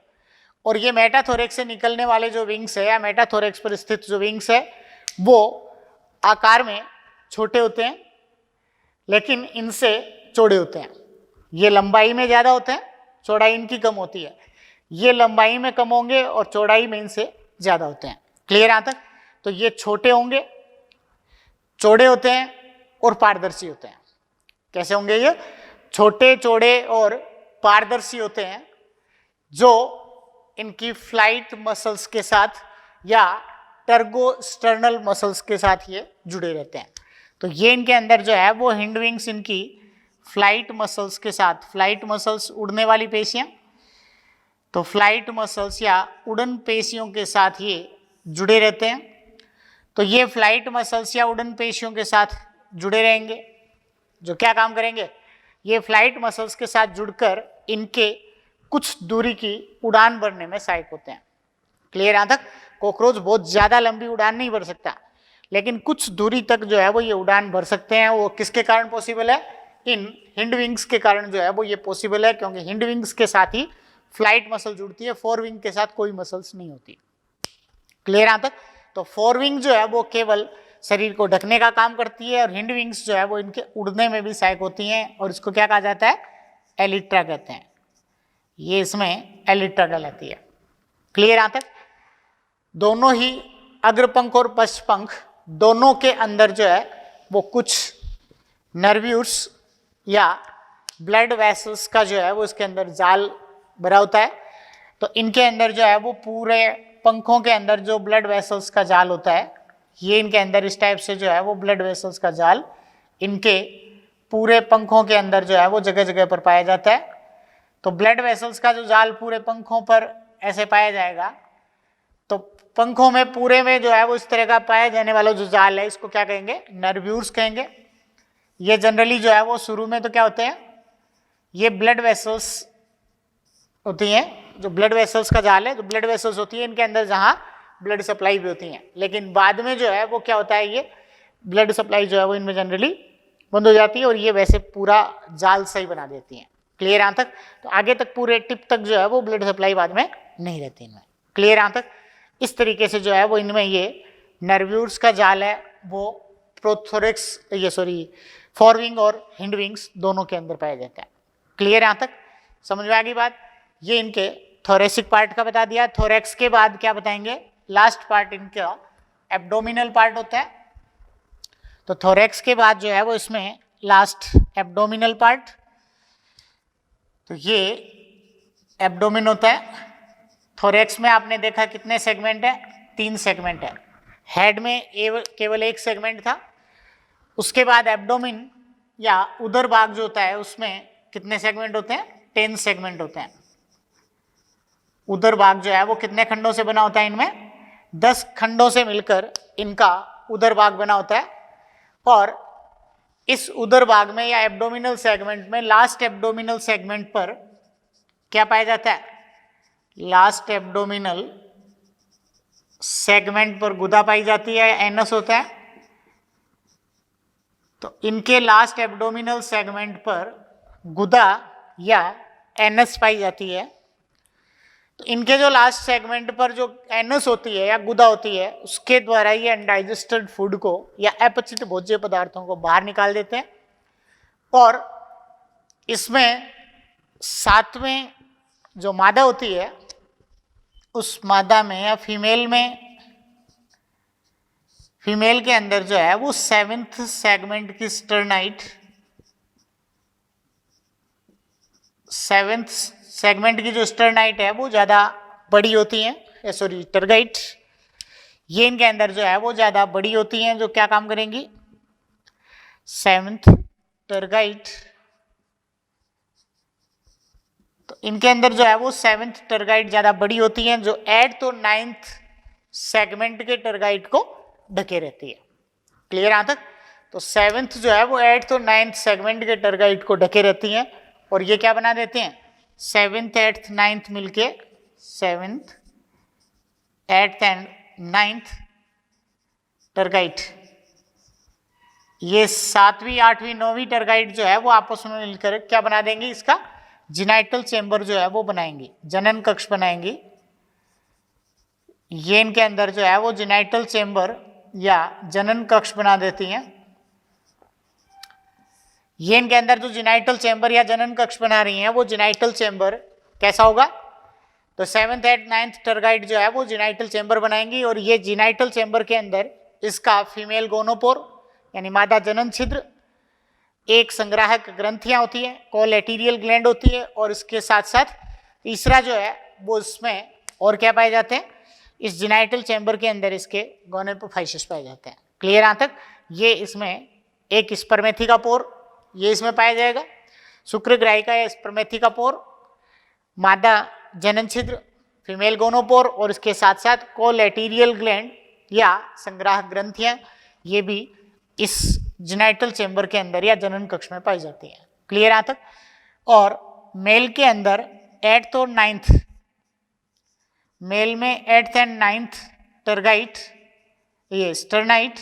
और ये मेटाथोरेक्स से निकलने वाले जो विंग्स है या मेटाथोरेक्स पर स्थित जो विंग्स है वो आकार में छोटे होते हैं लेकिन इनसे चौड़े होते हैं। ये लंबाई में ज़्यादा होते हैं, चौड़ाई इनकी कम होती है। ये लंबाई में कम होंगे और चौड़ाई में इनसे ज़्यादा होते हैं। क्लियर यहाँ तक? तो ये छोटे होंगे, चौड़े होते हैं और पारदर्शी होते हैं। कैसे होंगे ये? छोटे, चौड़े और पारदर्शी होते हैं, जो इनकी फ्लाइट मसल्स के साथ या टर्गोस्टर्नल मसल्स के साथ ये जुड़े रहते हैं। तो ये इनके अंदर जो है वो हिंड विंग्स इनकी फ्लाइट मसल्स के साथ, फ्लाइट मसल्स उड़ने वाली पेशियां, तो फ्लाइट मसल्स या उड़न पेशियों के साथ ये जुड़े रहते हैं। तो ये फ्लाइट मसल्स या उड़न पेशियों के साथ जुड़े रहेंगे, जो क्या काम करेंगे? ये फ्लाइट मसल्स के साथ जुड़कर इनके कुछ दूरी की उड़ान भरने में सहायक होते हैं। क्लियर यहाँ तक? कॉकरोच बहुत ज़्यादा लंबी उड़ान नहीं भर सकता, लेकिन कुछ दूरी तक जो है वो ये उड़ान भर सकते हैं। वो किसके कारण पॉसिबल है? इन हिंड विंग्स के कारण जो है वो ये पॉसिबल है, क्योंकि हिंड विंग्स के साथ ही फ्लाइट मसल जुड़ती है, फोर विंग के साथ कोई मसल्स नहीं होती। क्लियर यहाँ तक? तो फोर विंग जो है वो केवल शरीर को ढकने का काम करती है और हिंड विंग्स जो है वो इनके उड़ने में भी सहायक होती हैं, और इसको क्या कहा जाता है? एलिट्रा कहते हैं। ये इसमें एलिट्रा कहलाती है। क्लियर यहाँ तक? दोनों ही अग्रपंख और पश्चपंख दोनों के अंदर जो है वो कुछ नर्व्यूल्स या ब्लड वेसल्स का जो है वो इसके अंदर जाल भरा होता है। तो इनके अंदर जो है वो पूरे पंखों के अंदर जो ब्लड वेसल्स का जाल होता है, ये इनके अंदर इस टाइप से जो है वो ब्लड वेसल्स का जाल इनके पूरे पंखों के अंदर जो है वो जगह जगह पर पाया जाता है। तो ब्लड वेसल्स का जो जाल पूरे पंखों पर ऐसे पाया जाएगा, तो पंखों में पूरे में जो है वो इस तरह का पाया जाने वाला जो जाल है, इसको क्या कहेंगे? नर्व्यूल्स कहेंगे। ये जनरली जो है वो शुरू में तो क्या होते हैं? ये ब्लड वेसल्स होती हैं, जो ब्लड वेसल्स का जाल है, जो ब्लड वेसल्स होती है इनके अंदर जहाँ ब्लड सप्लाई भी होती हैं। लेकिन बाद में जो है वो क्या होता है, ये ब्लड सप्लाई जो है वो इनमें जनरली बंद हो जाती है और ये वैसे पूरा जाल सही बना देती हैं। क्लियर यहाँ तक? तो आगे तक पूरे टिप तक जो है वो ब्लड सप्लाई बाद में नहीं रहती इनमें। क्लियर यहाँ तक? इस तरीके से जो है वो इनमें ये नर्व्यूल्स का जाल है वो प्रोथोरेक्स, ये सॉरी फोरविंग और हिंड विंग्स दोनों के अंदर पाया जाता है। क्लियर यहाँ तक? समझ में आ गई बात? ये इनके थोरेसिक पार्ट का बता दिया। थोरेक्स के बाद क्या बताएंगे? लास्ट पार्ट इनका एब्डोमिनल पार्ट होता है। तो थोरेक्स के बाद जो है वो इसमें लास्ट एब्डोमिनल पार्ट, तो ये एब्डोमिन होता है। थोरेक्स में आपने देखा कितने सेगमेंट है? 3 सेगमेंट है। हेड में केवल एक सेगमेंट था। उसके बाद एब्डोमिन या उदर भाग जो होता है उसमें कितने सेगमेंट होते हैं? 10 सेगमेंट होते हैं। उदर भाग जो है वो कितने खंडों से बना होता है? इनमें 10 खंडों से मिलकर इनका उदर भाग बना होता है। और इस उदर भाग में या एब्डोमिनल सेगमेंट में लास्ट एब्डोमिनल सेगमेंट पर क्या पाया जाता है? लास्ट एब्डोमिनल सेगमेंट पर गुदा पाई जाती है, एनस होता है। तो इनके लास्ट एब्डोमिनल सेगमेंट पर गुदा या एनस पाई जाती है। तो इनके जो लास्ट सेगमेंट पर जो एनस होती है या गुदा होती है, उसके द्वारा ये अनडाइजेस्टेड फूड को या अपचित भोज्य पदार्थों को बाहर निकाल देते हैं। और इसमें 7वें जो मादा होती है, उस मादा में या फीमेल के अंदर जो है वो 7th सेगमेंट की स्टर्नाइट, 7th सेगमेंट की जो स्टर्नाइट है वो ज़्यादा बड़ी होती हैं, सॉरी टर्गाइट, ये इनके अंदर जो है वो ज़्यादा बड़ी होती हैं, जो क्या काम करेंगी? 7th tergite. तो इनके अंदर जो है वो 7th टर्गाइट ज़्यादा बड़ी होती हैं, जो 8th और 9th सेगमेंट के टर्गाइट को ढके रहती है। क्लियर यहाँ तक? तो 7th जो है वो 8th और 9th सेगमेंट के टर्गाइट को ढके रहती हैं और ये क्या बना देते हैं? 7th 8th 9th मिलके 7th 8th and 9th tergite ये 7वीं 8वीं 9वीं टरगाइट जो है वो आपस में मिलकर क्या बना देंगी, इसका जिनाइटल चेंबर जो है वो बनाएंगी, जनन कक्ष बनाएंगी। ये इनके अंदर जो है वो जिनाइटल चेंबर या जनन कक्ष बना देती हैं। ये इनके अंदर जो जिनाइटल चेंबर या जनन कक्ष बना रही हैं वो जिनाइटल चेंबर कैसा होगा, तो 7th 8th 9th टरगाइट जो है वो जिनाइटल चेंबर बनाएंगी। और ये जिनाइटल चेंबर के अंदर इसका फीमेल गोनोपोर यानी मादा जनन छिद्र, एक संग्राहक ग्रंथियां होती है, कोलेटेरियल ग्लैंड होती है, और इसके साथ साथ तीसरा जो है वो इसमें और क्या पाए जाते हैं, इस जिनाइटल चेंबर के अंदर इसके गोनेपोफाइसिस पाए जाते हैं। क्लियर यहाँ तक। ये इसमें एक स्पर्मेथिका पोर ये इसमें पाया जाएगा, शुक्रग्राहिका या स्पर्मेथिका पोर, मादा जनन छिद्र, फीमेल गोनोपोर, और इसके साथ साथ कोलेटेरियल ग्लैंड या संग्राहक ग्रंथियां, ये भी इस जिनाइटल चेंबर के अंदर या जनन कक्ष में पाई जाती हैं। क्लियर यहाँ तक। और मेल के अंदर 8th और 9th, मेल में 8th एंड 9th टरगाइट, ये स्टर्नाइट,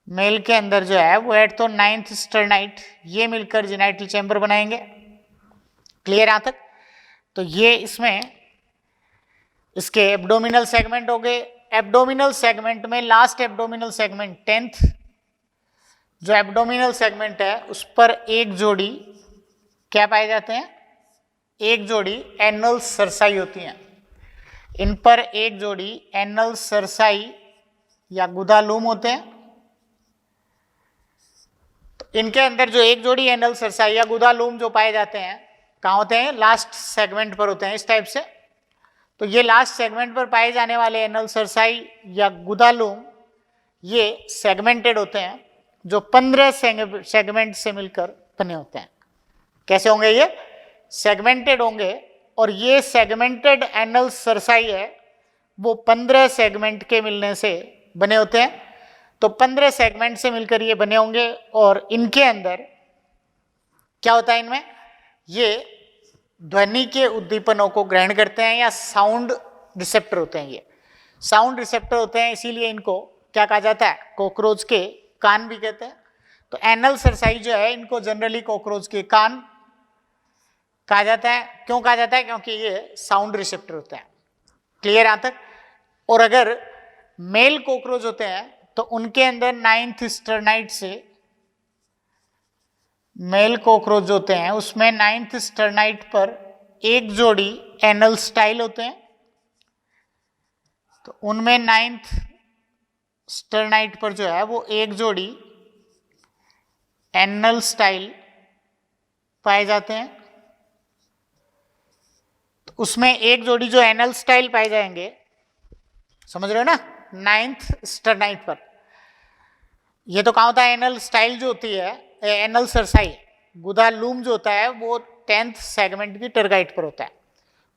मेल के अंदर जो है वो 8th और 9th स्टर्नाइट, ये मिलकर जिनाइटल चेंबर बनाएंगे। क्लियर यहाँ तक। तो ये इसमें इसके एब्डोमिनल सेगमेंट हो गए। एब्डोमिनल सेगमेंट में लास्ट एब्डोमिनल सेगमेंट 10th जो एब्डोमिनल सेगमेंट है उस पर एक जोड़ी क्या पाए जाते हैं, एक जोड़ी एनल सरसाई होती हैं। इन पर एक जोड़ी एनल सरसाई या गुदालूम होते हैं। तो इनके अंदर जो एक जोड़ी एनल सरसाई या गुदालूम जो पाए जाते हैं कहाँ होते हैं, लास्ट सेगमेंट पर होते हैं इस टाइप से। तो ये लास्ट सेगमेंट पर पाए जाने वाले एनल सरसाई या गुदालूम ये सेगमेंटेड होते हैं, जो 15 सेगमेंट से मिलकर बने होते हैं। कैसे होंगे ये, सेगमेंटेड होंगे। और ये सेगमेंटेड एनल सरसाई है वो 15 सेगमेंट के मिलने से बने होते हैं। तो 15 सेगमेंट से मिलकर ये बने होंगे। और इनके अंदर क्या होता है, इनमें ये ध्वनि के उद्दीपनों को ग्रहण करते हैं या साउंड रिसेप्टर होते हैं। ये साउंड रिसेप्टर होते हैं, इसीलिए इनको क्या कहा जाता है, कॉकरोच के कान भी कहते हैं। तो एनल सरसाई जो है इनको जनरली कॉकरोच के कान कहा जाता है। क्यों कहा जाता है, क्योंकि ये साउंड रिसेप्टर होते हैं। क्लियर यहाँ तक। और अगर मेल कॉकरोच होते हैं तो उनके अंदर 9th स्टर्नाइट से, मेल कॉकरोच होते हैं उसमें 9th स्टर्नाइट पर एक जोड़ी एनल स्टाइल होते हैं। तो उनमें 9th स्टर्नाइट पर जो है वो एक जोड़ी एनल स्टाइल पाए जाते हैं। तो उसमें एक जोड़ी जो एनल स्टाइल पाए जाएंगे, समझ रहे हो ना, 9th स्टर्नाइट पर। ये तो कहाँ होता है, एनल स्टाइल जो होती है, एनल सरसाई गुदालूम जो होता है वो 10th सेगमेंट की टरगाइट पर होता है।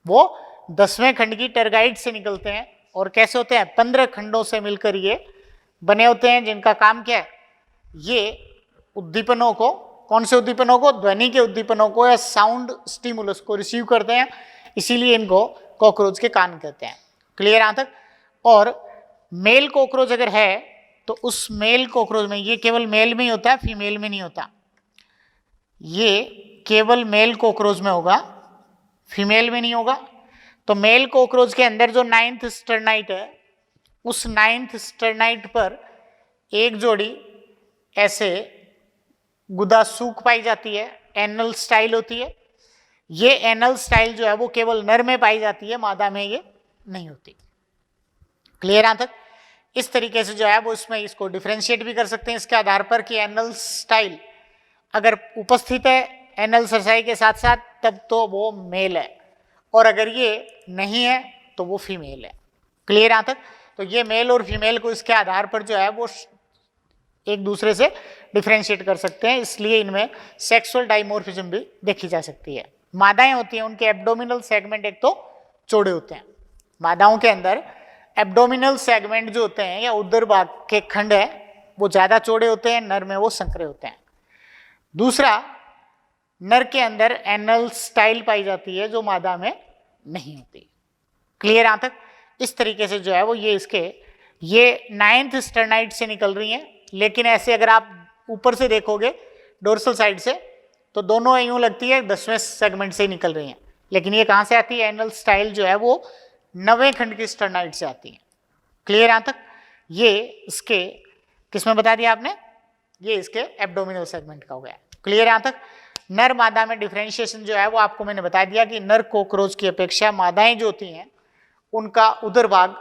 वो 10वें खंड की टरगाइट से निकलते हैं। और कैसे होते हैं, 15 खंडों से मिलकर ये बने होते हैं, जिनका काम क्या है, ये उद्दीपनों को, कौन से उद्दीपनों को, ध्वनि के उद्दीपनों को या साउंड स्टिमुलस को रिसीव करते हैं। इसीलिए इनको कॉकरोच के कान कहते हैं। क्लियर यहाँ तक। और मेल कॉकरोच अगर है तो उस मेल कॉकरोच में, ये केवल मेल में ही होता है, फीमेल में नहीं होता, ये केवल मेल कॉकरोच में होगा, फीमेल में नहीं होगा। तो मेल कॉकरोच के अंदर जो 9th स्टर्नाइट है उस 9th स्टर्नाइट पर एक जोड़ी ऐसे गुदा सूख पाई जाती है, एनल स्टाइल होती है। ये एनल स्टाइल जो है वो केवल नर में पाई जाती है, मादा में ये नहीं होती। क्लियर यहाँ तक। इस तरीके से जो है वो इसमें इसको डिफरेंशिएट भी कर सकते हैं इसके आधार पर कि एनल स्टाइल अगर उपस्थित है एनल सरसाई के साथ साथ तब तो वो मेल है, और अगर ये नहीं है तो वो फीमेल है। क्लियर यहाँ तक। तो ये मेल और फीमेल को इसके आधार पर जो है वो एक दूसरे से डिफरेंशिएट कर सकते हैं, इसलिए इनमें सेक्सुअल डाइमोर्फिज्म भी देखी जा सकती है। मादाएं होती हैं उनके एब्डोमिनल सेगमेंट एक तो चौड़े होते हैं। मादाओं के अंदर एब्डोमिनल सेगमेंट जो होते हैं या उदर भाग के खंड है वो ज़्यादा चौड़े होते हैं, नर में वो संकरे होते हैं। दूसरा, नर के अंदर एनल स्टाइल पाई जाती है जो मादा में नहीं होती। क्लियर यहाँ तक। इस तरीके से जो है वो ये इसके ये 9th स्टर्नाइट से निकल रही हैं लेकिन ऐसे अगर आप ऊपर से देखोगे डोर्सल साइड से तो दोनों यूं लगती है 10वें सेगमेंट से ही निकल रही हैं, लेकिन ये कहां से आती है? एनल स्टाइल जो है वो 9वें खंड की स्टर्नाइड से आती है। क्लियर यहां तक? ये इसके किसमें बता दिया आपने? ये इसके एब्डोमिनल सेगमेंट का हो गया। क्लियर यहां तक? नर मादा में डिफरेंशिएशन जो है वो आपको मैंने बता दिया कि नर कॉकरोच की अपेक्षा मादाएं जो होती हैं उनका उदर भाग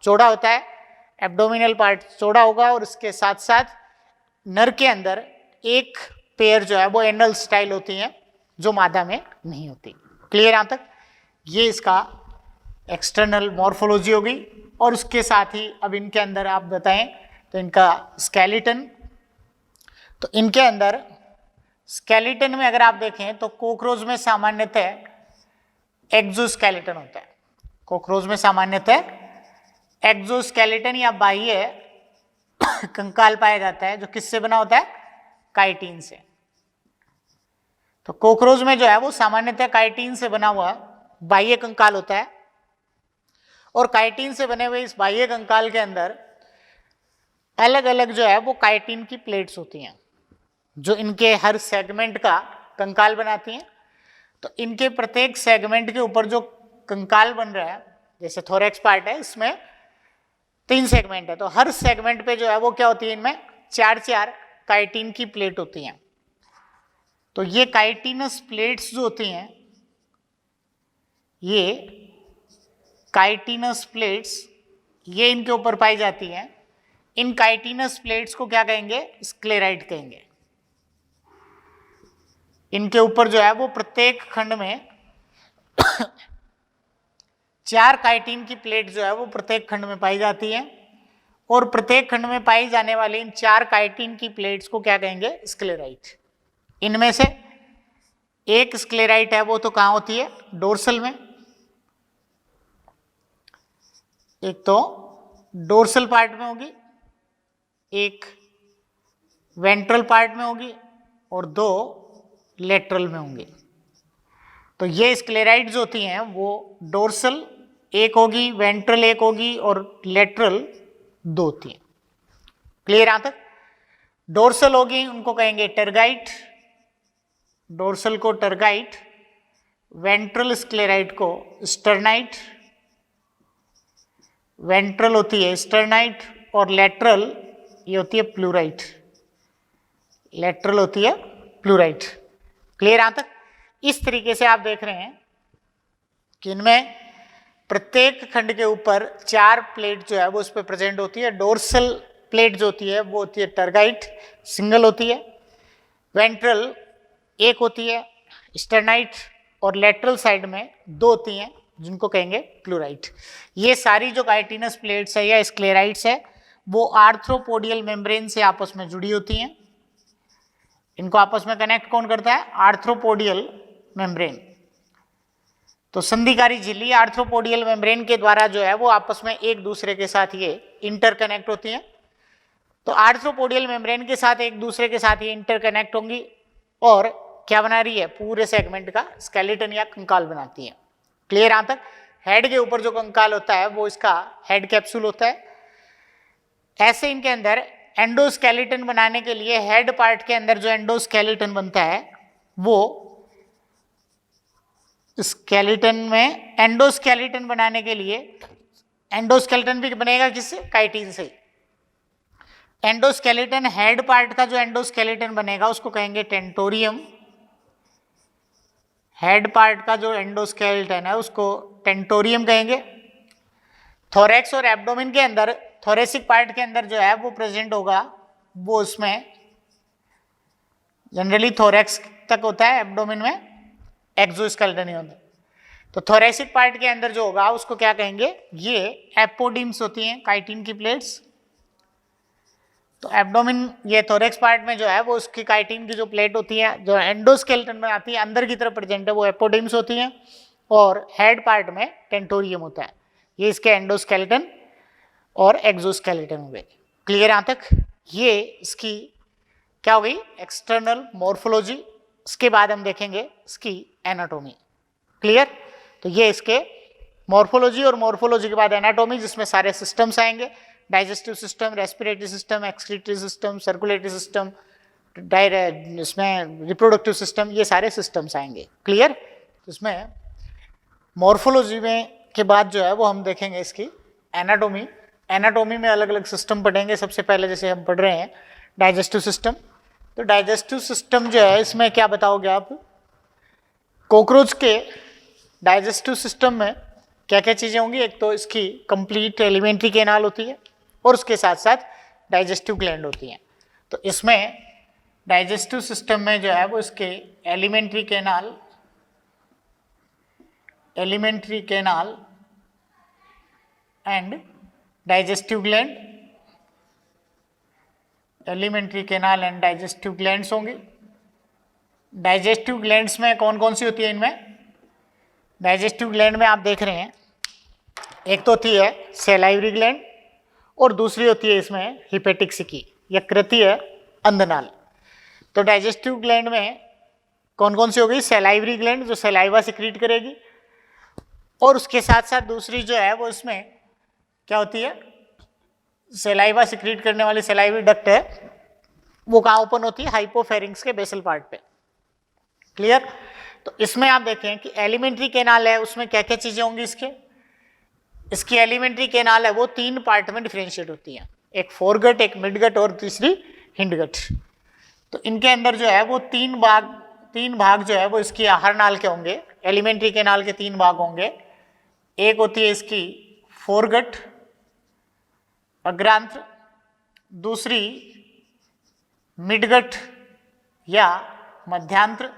चौड़ा होता है, एब्डोमिनल पार्ट चौड़ा होगा, और इसके साथ साथ नर के अंदर एक पेयर जो है वो एनल स्टाइल होती हैं जो मादा में नहीं होती। क्लियर यहां तक? ये इसका एक्सटर्नल मॉर्फोलॉजी होगी। और उसके साथ ही अब इनके अंदर आप बताएं तो इनका स्केलेटन, तो इनके अंदर स्केलेटन में अगर आप देखें तो कॉकरोच में सामान्यतः एक्सोस्केलेटन होता है। कॉकरोच में सामान्यतः एक्सोस्केलेटन या बाह्य कंकाल पाया जाता है जो किससे बना होता है? काइटिन से। तो कॉकरोच में जो है वो सामान्यतः काइटिन से बना हुआ बाह्य कंकाल होता है, और काइटिन से बने हुए इस बाह्य कंकाल के अंदर अलग अलग जो है वो काइटिन की प्लेट्स होती हैं जो इनके हर सेगमेंट का कंकाल बनाती हैं। तो इनके प्रत्येक सेगमेंट के ऊपर जो कंकाल बन रहा है, जैसे थोरेक्स पार्ट है, इसमें 3 सेगमेंट है, तो हर सेगमेंट पे जो है वो क्या होती है? इनमें 4-4 काइटिन की प्लेट होती हैं। तो ये काइटिनस प्लेट्स जो होती हैं, ये काइटिनस प्लेट्स ये इनके ऊपर पाई जाती हैं। इन काइटिनस प्लेट्स को क्या कहेंगे? स्क्लेराइड कहेंगे। इनके ऊपर जो है वो प्रत्येक खंड में 4 काइटिन की प्लेट जो है वो प्रत्येक खंड में पाई जाती है, और प्रत्येक खंड में पाई जाने वाली इन 4 काइटिन की प्लेट्स को क्या कहेंगे? स्क्लेराइड। इनमें से एक स्क्लेराइड है वो तो कहां होती है? डोर्सल में। एक तो डोर्सल पार्ट में होगी, एक वेंट्रल पार्ट में होगी, और 2 लेटरल में होंगी। तो ये स्क्लेराइड्स होती हैं वो डोर्सल एक होगी, वेंट्रल एक होगी, और लेटरल 2 होती हैं। क्लियर यहां तक? डोर्सल होगी उनको कहेंगे टर्गाइट, डोर्सल को टर्गाइट, वेंट्रल स्क्लेराइड को स्टर्नाइट, वेंट्रल होती है स्टर्नाइट, और लेटरल ये होती है प्लूराइट, लेटरल होती है प्लूराइट। क्लियर यहां तक? इस तरीके से आप देख रहे हैं कि इनमें प्रत्येक खंड के ऊपर 4 प्लेट जो है वो उस पर प्रेजेंट होती है। डोर्सल प्लेट जो होती है वो होती है टर्गाइट, सिंगल होती है, वेंट्रल एक होती है स्टर्नाइट, और लेटरल साइड में 2 होती हैं जिनको कहेंगे प्लूराइट। ये सारी जो काइटिनस प्लेट्स है या स्क्लेराइड्स है वो आर्थ्रोपोडियल मेम्ब्रेन से आपस में जुड़ी होती हैं। इनको आपस में कनेक्ट कौन करता है? आर्थ्रोपोडियल मेम्ब्रेन। तो संधिकारी झिल्ली आर्थ्रोपोडियल मेम्ब्रेन के द्वारा जो है वो आपस में एक दूसरे के साथ ये इंटरकनेक्ट होती हैं। तो आर्थ्रोपोडियल मेम्ब्रेन के साथ एक दूसरे के साथ ये इंटरकनेक्ट होंगी और क्या बना रही है? पूरे सेगमेंट का स्केलेटन या कंकाल बनाती है। क्लियर यहां तक? हेड के ऊपर जो कंकाल होता है वो इसका हेड कैप्सूल होता है। ऐसे इनके अंदर एंडोस्केलेटन बनाने के लिए हेड पार्ट के अंदर जो एंडोस्केलेटन बनता है वो स्केलेटन में एंडोस्केलेटन बनाने के लिए एंडोस्केलेटन भी बनेगा किससे? काइटिन से। एंडोस्केलेटन हेड पार्ट का जो एंडोस्केलेटन बनेगा उसको कहेंगे टेंटोरियम। हेड पार्ट का जो एंडोस्केलेटन है उसको टेंटोरियम कहेंगे। थोरेक्स और एब्डोमेन के अंदर थोरेसिक पार्ट के अंदर जो है वो प्रेजेंट होगा वो उसमें जनरली थोरेक्स तक होता है, एब्डोमेन में एक्सोस्केलेटन नहीं होता। तो थोरेसिक पार्ट के अंदर जो होगा उसको क्या कहेंगे? ये एपोडिम्स होती हैं काइटिन की प्लेट्स। तो एब्डोमेन ये थोरेक्स पार्ट में जो है वो उसकी काइटिन की जो प्लेट होती है जो एंडोस्केलेटन में आती है अंदर की तरफ प्रेजेंट है वो एपोडिम्स होती हैं, और हेड पार्ट में टेंटोरियम होता है। ये इसके एंडोस्केलेटन और एक्सोस्केलेटन हो गए। क्लियर यहां तक? ये इसकी क्या हो गई? External morphology. इसके बाद हम देखेंगे इसकी एनाटॉमी। क्लियर? तो ये इसके मॉर्फोलॉजी और मॉर्फोलॉजी के बाद एनाटॉमी जिसमें सारे सिस्टम्स आएंगे। Digestive system, respiratory system, excretory system, circulatory system, इसमें रिप्रोडक्टिव सिस्टम, ये सारे सिस्टम्स आएंगे। क्लियर? इसमें मॉर्फोलॉजी में के बाद जो है वो हम देखेंगे इसकी एनाटोमी। एनाटोमी में अलग अलग सिस्टम पढ़ेंगे। सबसे पहले जैसे हम पढ़ रहे हैं डाइजेस्टिव सिस्टम, तो डाइजेस्टिव सिस्टम जो है इसमें क्या बताओगे आप? कॉकरोच के डाइजेस्टिव सिस्टम में क्या क्या चीज़ें होंगी? एक तो इसकी कंप्लीट एलिमेंट्री कैनाल होती है और उसके साथ साथ डाइजेस्टिव ग्लैंड होती हैं। तो इसमें डाइजेस्टिव सिस्टम में जो है वो इसके alimentary canal and digestive gland, alimentary canal and digestive glands होंगे। डाइजेस्टिव ग्लैंड्स में कौन कौन सी होती है? इनमें डाइजेस्टिव ग्लैंड में आप देख रहे हैं एक तो होती है सैलाइवरी ग्लैंड और दूसरी होती है इसमें हिपेटिक सिकी, यकृतीय अंधनाल। तो डाइजेस्टिव ग्लैंड में कौन कौन सी हो गई? सैलाइवरी ग्लैंड जो सैलाइवा सिक्रीट करेगी, और उसके साथ साथ दूसरी जो है वो इसमें क्या होती है? सैलाइवा सिक्रीट करने वाली सैलाइवरी डक्ट है, वो कहाँ ओपन होती है? हाइपोफेरिंक्स के बेसल पार्ट पे। क्लियर? तो इसमें आप देखें कि एलिमेंट्री कैनाल है, उसमें क्या क्या चीजें होंगी इसकी एलिमेंट्री कैनाल है वो 3 पार्ट में डिफरेंशिएट होती है, एक फोरगट, एक मिडगट और तीसरी हिंडगट। तो इनके अंदर जो है वो 3 भाग जो है वो इसकी आहार नाल के होंगे। एलिमेंट्री कैनाल के 3 भाग होंगे। एक होती है इसकी फोरगट अग्रांत्र, दूसरी मिडगट या मध्यांत्र,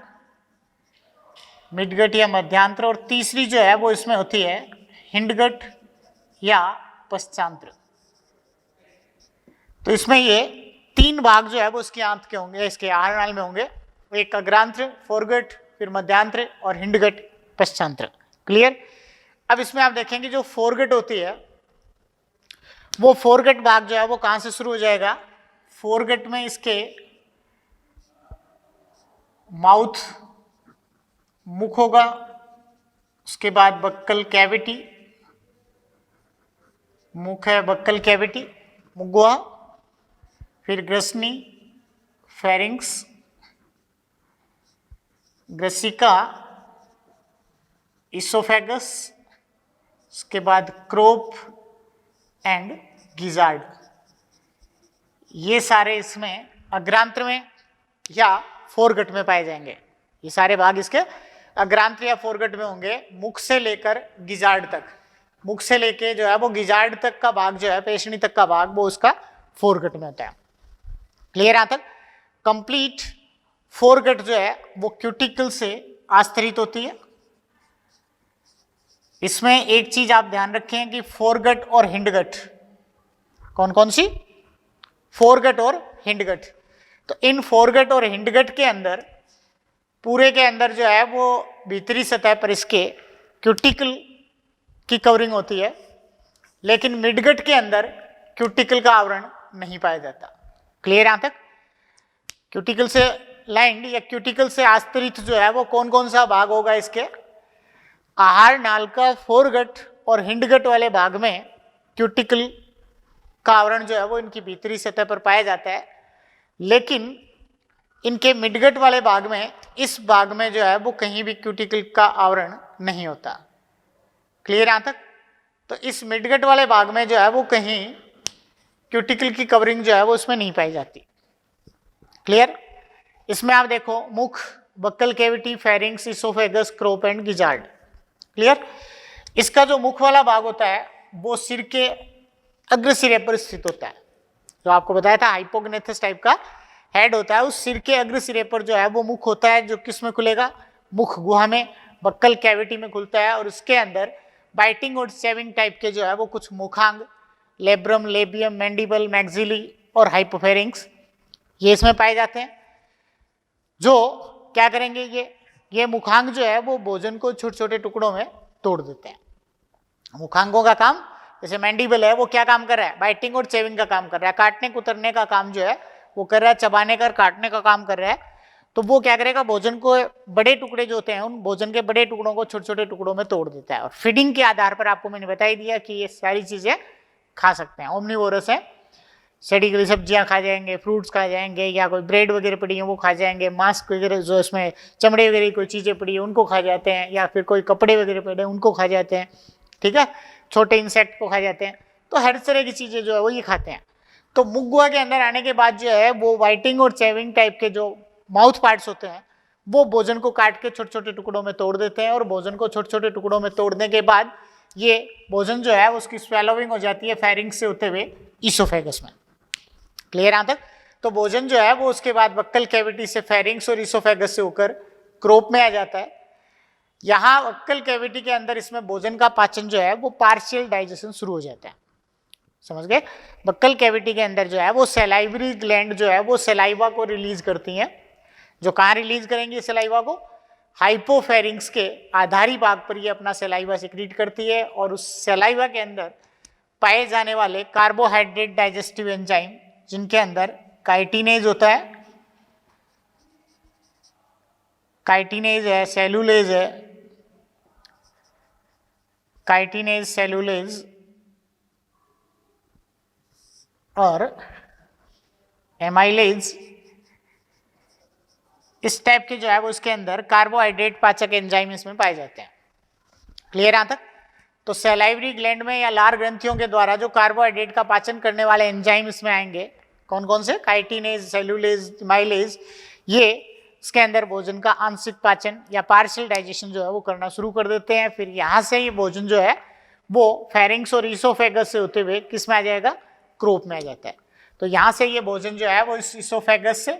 और तीसरी जो है वो इसमें होती है हिंडगट या पश्चांत्र। तो इसमें ये 3 भाग जो है वो इसके आंत के होंगे, इसके आहार नाल में होंगे। एक अग्रांत्र, फोरगट, फिर मध्यांत्र और हिंडगट, पश्चांत्र। क्लियर? अब इसमें आप देखेंगे जो फोरगट होती है वो फोरगट भाग जो है वो कहां से शुरू हो जाएगा? फोरगट में इसके मुख होगा, उसके बाद बक्कल कैविटी, मुख है बक्कल कैविटी, मुगुआ, फिर ग्रसनी, फेरिंक्स, ग्रसिका, इसोफेगस, उसके बाद क्रोप एंड गिजार्ड। ये सारे इसमें अग्रांत्र में या फोरगट में पाए जाएंगे। ये सारे भाग इसके अग्रांत्र या फोरगट में होंगे, मुख से लेकर गिजार्ड तक। मुख से लेके जो है वो गिजार्ड तक का भाग जो है, पेशनी तक का भाग, वो उसका फोरगट में होता है। क्लियर? यहां तक कंप्लीट फोरगट जो है वो क्यूटिकल से आस्तरित होती है। इसमें एक चीज आप ध्यान रखें कि फोरगट और हिंडगट, कौन कौन सी? फोरगट और हिंडगट। तो इन फोरगट और हिंडगट के अंदर, पूरे के अंदर जो है वो भीतरी सतह पर इसके क्यूटिकल की कवरिंग होती है, लेकिन मिडगट के अंदर क्यूटिकल का आवरण नहीं पाया जाता। क्लियर? यहां तक क्यूटिकल से लाइंड या क्यूटिकल से आस्तरित जो है वो कौन कौन सा भाग होगा? इसके आहार नाल का फोरगट और हिंडगट वाले भाग में क्यूटिकल का आवरण जो है वो इनकी भीतरी सतह पर पाया जाता है, लेकिन इनके मिडगट वाले भाग में, इस भाग में जो है वो कहीं भी क्यूटिकल का आवरण नहीं होता। क्लियर? यहां तक? तो इस मिडगट वाले भाग में जो है वो कहीं क्यूटिकल की कवरिंग जो है वो उसमें नहीं पाई जाती। क्लियर? इसमें आप देखो मुख, buccal cavity, pharynx, oesophagus, crop and gizzard. Clear? इसका जो मुख वाला भाग होता है वो सिर के अग्र सिरे पर स्थित होता है। जो आपको बताया था हाइपोग्नेथस टाइप का हेड होता है, उस सिर के अग्र सिरे पर जो है वो मुख होता है, जो किस में खुलेगा? मुख गुहा में, बक्कल कैविटी में खुलता है, और उसके अंदर बाइटिंग और सेविंग टाइप के जो है वो कुछ मुखांग, लेब्रम, लेबियम, मैंडिबल, मैक्सिली और हाइपोफेरिंक्स, ये इसमें पाए जाते हैं। जो क्या करेंगे? ये मुखांग जो है वो भोजन को छोटे छोटे टुकड़ों में तोड़ देते हैं। मुखांगों का काम, जैसे मैंडिबल है वो क्या काम कर रहा है? बाइटिंग और चेविंग का काम कर रहा है, काटने कुतरने का काम जो है वो कर रहा है, चबाने का, काटने का काम कर रहा है। तो वो क्या करेगा? भोजन को बड़े टुकड़े जो होते हैं, उन भोजन के बड़े टुकड़ों को छोटे छोटे टुकड़ों में तोड़ देता है, और फीडिंग के आधार पर आपको मैंने बता ही दिया कि ये सारी चीजें खा सकते हैं, ओमनिवोरस है, सेडिकली सब्जियां खा जाएंगे, फ्रूट्स खा जाएंगे, या कोई ब्रेड वगैरह पड़ी है वो खा जाएंगे, मांस वगैरह जो इसमें चमड़े वगैरह की कोई चीज़ें पड़ी है उनको खा जाते हैं, या फिर कोई कपड़े वगैरह पड़े हैं उनको खा जाते हैं, ठीक है, छोटे इंसेक्ट को खा जाते हैं। तो हर तरह की चीज़ें जो है वो ये खाते हैं। तो मुख गुहा के अंदर आने के बाद जो है वो वाइटिंग और चेविंग टाइप के जो माउथ पार्ट्स होते हैं वो भोजन को काट के छोटे छोटे टुकड़ों में तोड़ देते हैं, और भोजन को छोटे छोटे टुकड़ों में तोड़ने के बाद ये भोजन जो है उसकी स्वेलोविंग हो जाती है फेरिंक्स से होते हुए ईसोफेगस में। क्लियर यहाँ तक? तो भोजन जो है वो उसके बाद बक्कल कैविटी से फेरिंक्स और ईसोफेगस से होकर क्रोप में आ जाता है। यहाँ बक्कल कैविटी के अंदर इसमें भोजन का पाचन जो है वो पार्शियल डाइजेशन शुरू हो जाता है। समझ गए? बक्कल कैविटी के अंदर जो है वो सलाइवरी ग्लैंड जो है वो सलाइवा को रिलीज करती हैं। जो कहाँ रिलीज करेंगी सलाइवा को? हाइपोफेरिंक्स के आधारी भाग पर ये अपना सलाइवा सिक्रीट करती है, और उस सलाइवा के अंदर पाए जाने वाले कार्बोहाइड्रेट डाइजेस्टिव एंजाइम जिनके अंदर काइटिनेज होता है, काइटिनेज है, सेलुलेज है, काइटिनेज, सेलुलेज और एमाइलेज, इस टाइप के जो है वो इसके अंदर कार्बोहाइड्रेट पाचक एंजाइम इसमें पाए जाते हैं। क्लियर यहाँ तक? तो सलाइवरी ग्लैंड में या लार ग्रंथियों के द्वारा जो कार्बोहाइड्रेट का पाचन करने वाले एंजाइम इसमें आएंगे, कौन कौन से? काइटिनेज, सेलुलेज, एमाइलेज, ये इसके अंदर भोजन का आंशिक पाचन या पार्शियल डाइजेशन जो है वो करना शुरू कर देते हैं। फिर यहाँ से ये भोजन जो है वो फेरिंक्स और ईसोफेगस से होते हुए किस में आ जाएगा? क्रोप में आ जाता है। तो यहाँ से ये भोजन जो है वो इस ईसोफेगस से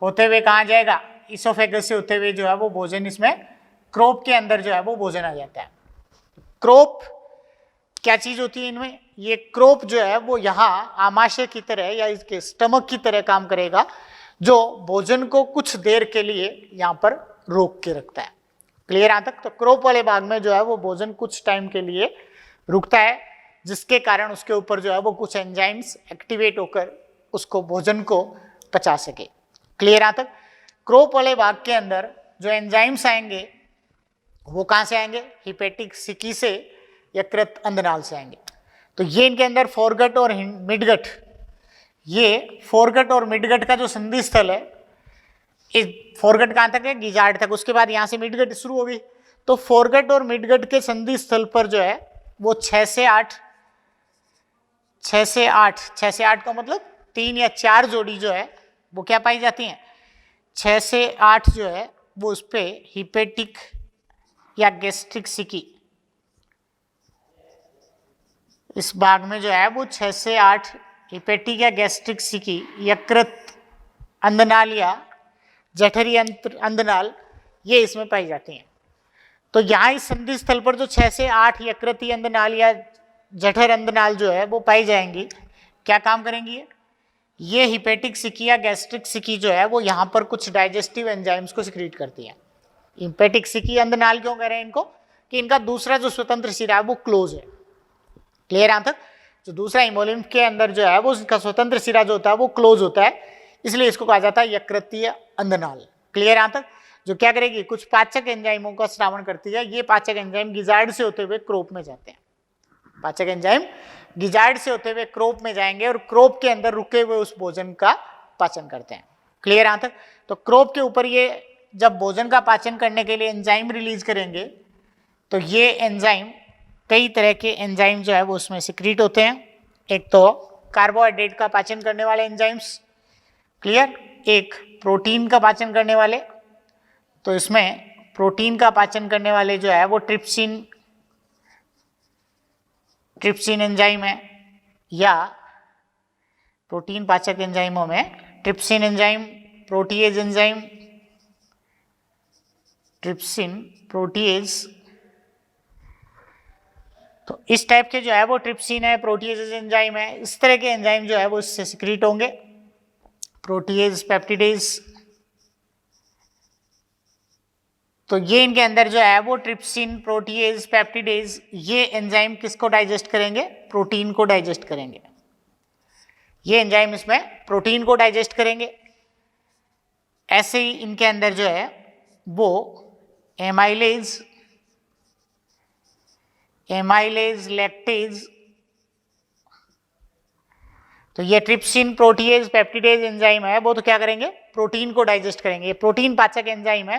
होते हुए कहाँ जाएगा? ईसोफेगस से होते हुए जो है वो भोजन इसमें क्रोप के अंदर जो है वो भोजन आ जाता है। क्रोप क्या चीज होती है इनमें? ये क्रोप जो है वो यहाँ आमाशय की तरह या इसके स्टमक की तरह काम करेगा, जो भोजन को कुछ देर के लिए यहाँ पर रोक के रखता है। क्लियर यहाँ तक? तो क्रोप वाले भाग में जो है वो भोजन कुछ टाइम के लिए रुकता है, जिसके कारण उसके ऊपर जो है वो कुछ एंजाइम्स एक्टिवेट होकर उसको भोजन को पचा सके। क्लियर यहाँ तक? क्रोप वाले भाग के अंदर जो एंजाइम्स आएंगे वो कहाँ से आएंगे? हिपेटिक सिकी से, यकृत अंधनाल से आएंगे। तो ये इनके अंदर फोरगट और मिडगट, ये फोरगट और मिडगट का जो संधि स्थल है, इस फोरगट कहाँ तक है? गिजार्ड तक, उसके बाद यहाँ से मिडगट शुरू हो गई। तो फोरगट और मिडगट के संधि स्थल पर जो है वो 6 से 8 का मतलब 3 या 4 जोड़ी जो है वो क्या पाई जाती हैं? 6 से 8 जो है वो उस पे हिपेटिक या गैस्ट्रिक सिकी, इस भाग में जो है वो 6 से 8 हिपेटिक या गैस्ट्रिक सिकी, यकृत अंधनाल या जठरी अंधनाल, ये इसमें पाई जाती हैं। तो यहाँ इस संधि स्थल पर जो 6 से 8 यकृति अंधनाल या जठर अंधनाल जो है वो पाई जाएंगी, क्या काम करेंगी? ये हिपेटिक सिकी या गैस्ट्रिक सिकी जो है वो यहाँ पर कुछ डाइजेस्टिव एंजाइम्स को सिक्रीट करती है। हिपेटिक सिकी अंधनाल क्यों कह रहे हैं इनको? कि इनका दूसरा जो स्वतंत्र सिरा है वो क्लोज है। क्लियर यहाँ तक? जो दूसरा हिमोलिम्फ के अंदर जो है वो उसका स्वतंत्र सिरा जो होता है वो क्लोज होता है, इसलिए इसको कहा जाता है यकृतीय अंधनाल। क्लियर यहाँ तक? जो क्या करेगी? कुछ पाचक एंजाइमों का स्रावण करती है। ये पाचक एंजाइम गिजार्ड से होते हुए क्रोप में जाते हैं। पाचक एंजाइम गिजार्ड से होते हुए क्रोप में जाएंगे और क्रोप के अंदर रुके हुए उस भोजन का पाचन करते हैं। क्लियर यहाँ तक? तो क्रोप के ऊपर ये जब भोजन का पाचन करने के लिए एंजाइम रिलीज करेंगे, तो ये एंजाइम, कई तरह के एंजाइम जो है वो उसमें सिक्रीट होते हैं। एक तो कार्बोहाइड्रेट का पाचन करने वाले एंजाइम्स, क्लियर, एक प्रोटीन का पाचन करने वाले। तो इसमें प्रोटीन का पाचन करने वाले जो है वो ट्रिप्सिन एंजाइम है, या प्रोटीन पाचक एंजाइमों में trypsin enzyme, protease enzyme, trypsin, protease, तो इस टाइप के जो है वो ट्रिप्सिन है, प्रोटीएज एंजाइम है, इस तरह के एंजाइम जो है वो इससे सिक्रीट होंगे। प्रोटीएज, पेप्टिडेज, तो ये इनके अंदर जो है वो ट्रिप्सिन, प्रोटीएज, पेप्टिडेज, ये एंजाइम किसको डाइजेस्ट करेंगे? प्रोटीन को डाइजेस्ट करेंगे। ये एंजाइम इसमें प्रोटीन को डाइजेस्ट करेंगे। ऐसे ही इनके अंदर जो है वो एमाइलेज, लैक्टेज, तो ये ट्रिप्सिन, प्रोटीएज, पेप्टिडेज एंजाइम है, वो तो क्या करेंगे, प्रोटीन को डाइजेस्ट करेंगे। ये प्रोटीन पाचक एंजाइम है।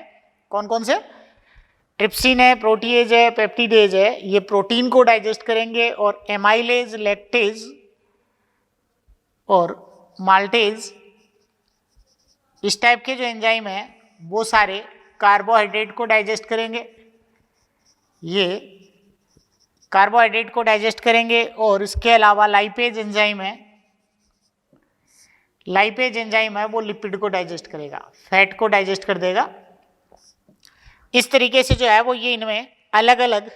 कौन कौन से, ट्रिप्सिन है, प्रोटीएज है, पेप्टिडेज है, ये प्रोटीन को डाइजेस्ट करेंगे। और एमाइलेज, लैक्टेज और माल्टेज, इस टाइप के जो एंजाइम है वो सारे कार्बोहाइड्रेट को डाइजेस्ट करेंगे। ये कार्बोहाइड्रेट को डाइजेस्ट करेंगे। और इसके अलावा लाइपेज एंजाइम है, लाइपेज एंजाइम है वो लिपिड को डाइजेस्ट करेगा, फैट को डाइजेस्ट कर देगा। इस तरीके से जो है वो ये इनमें अलग अलग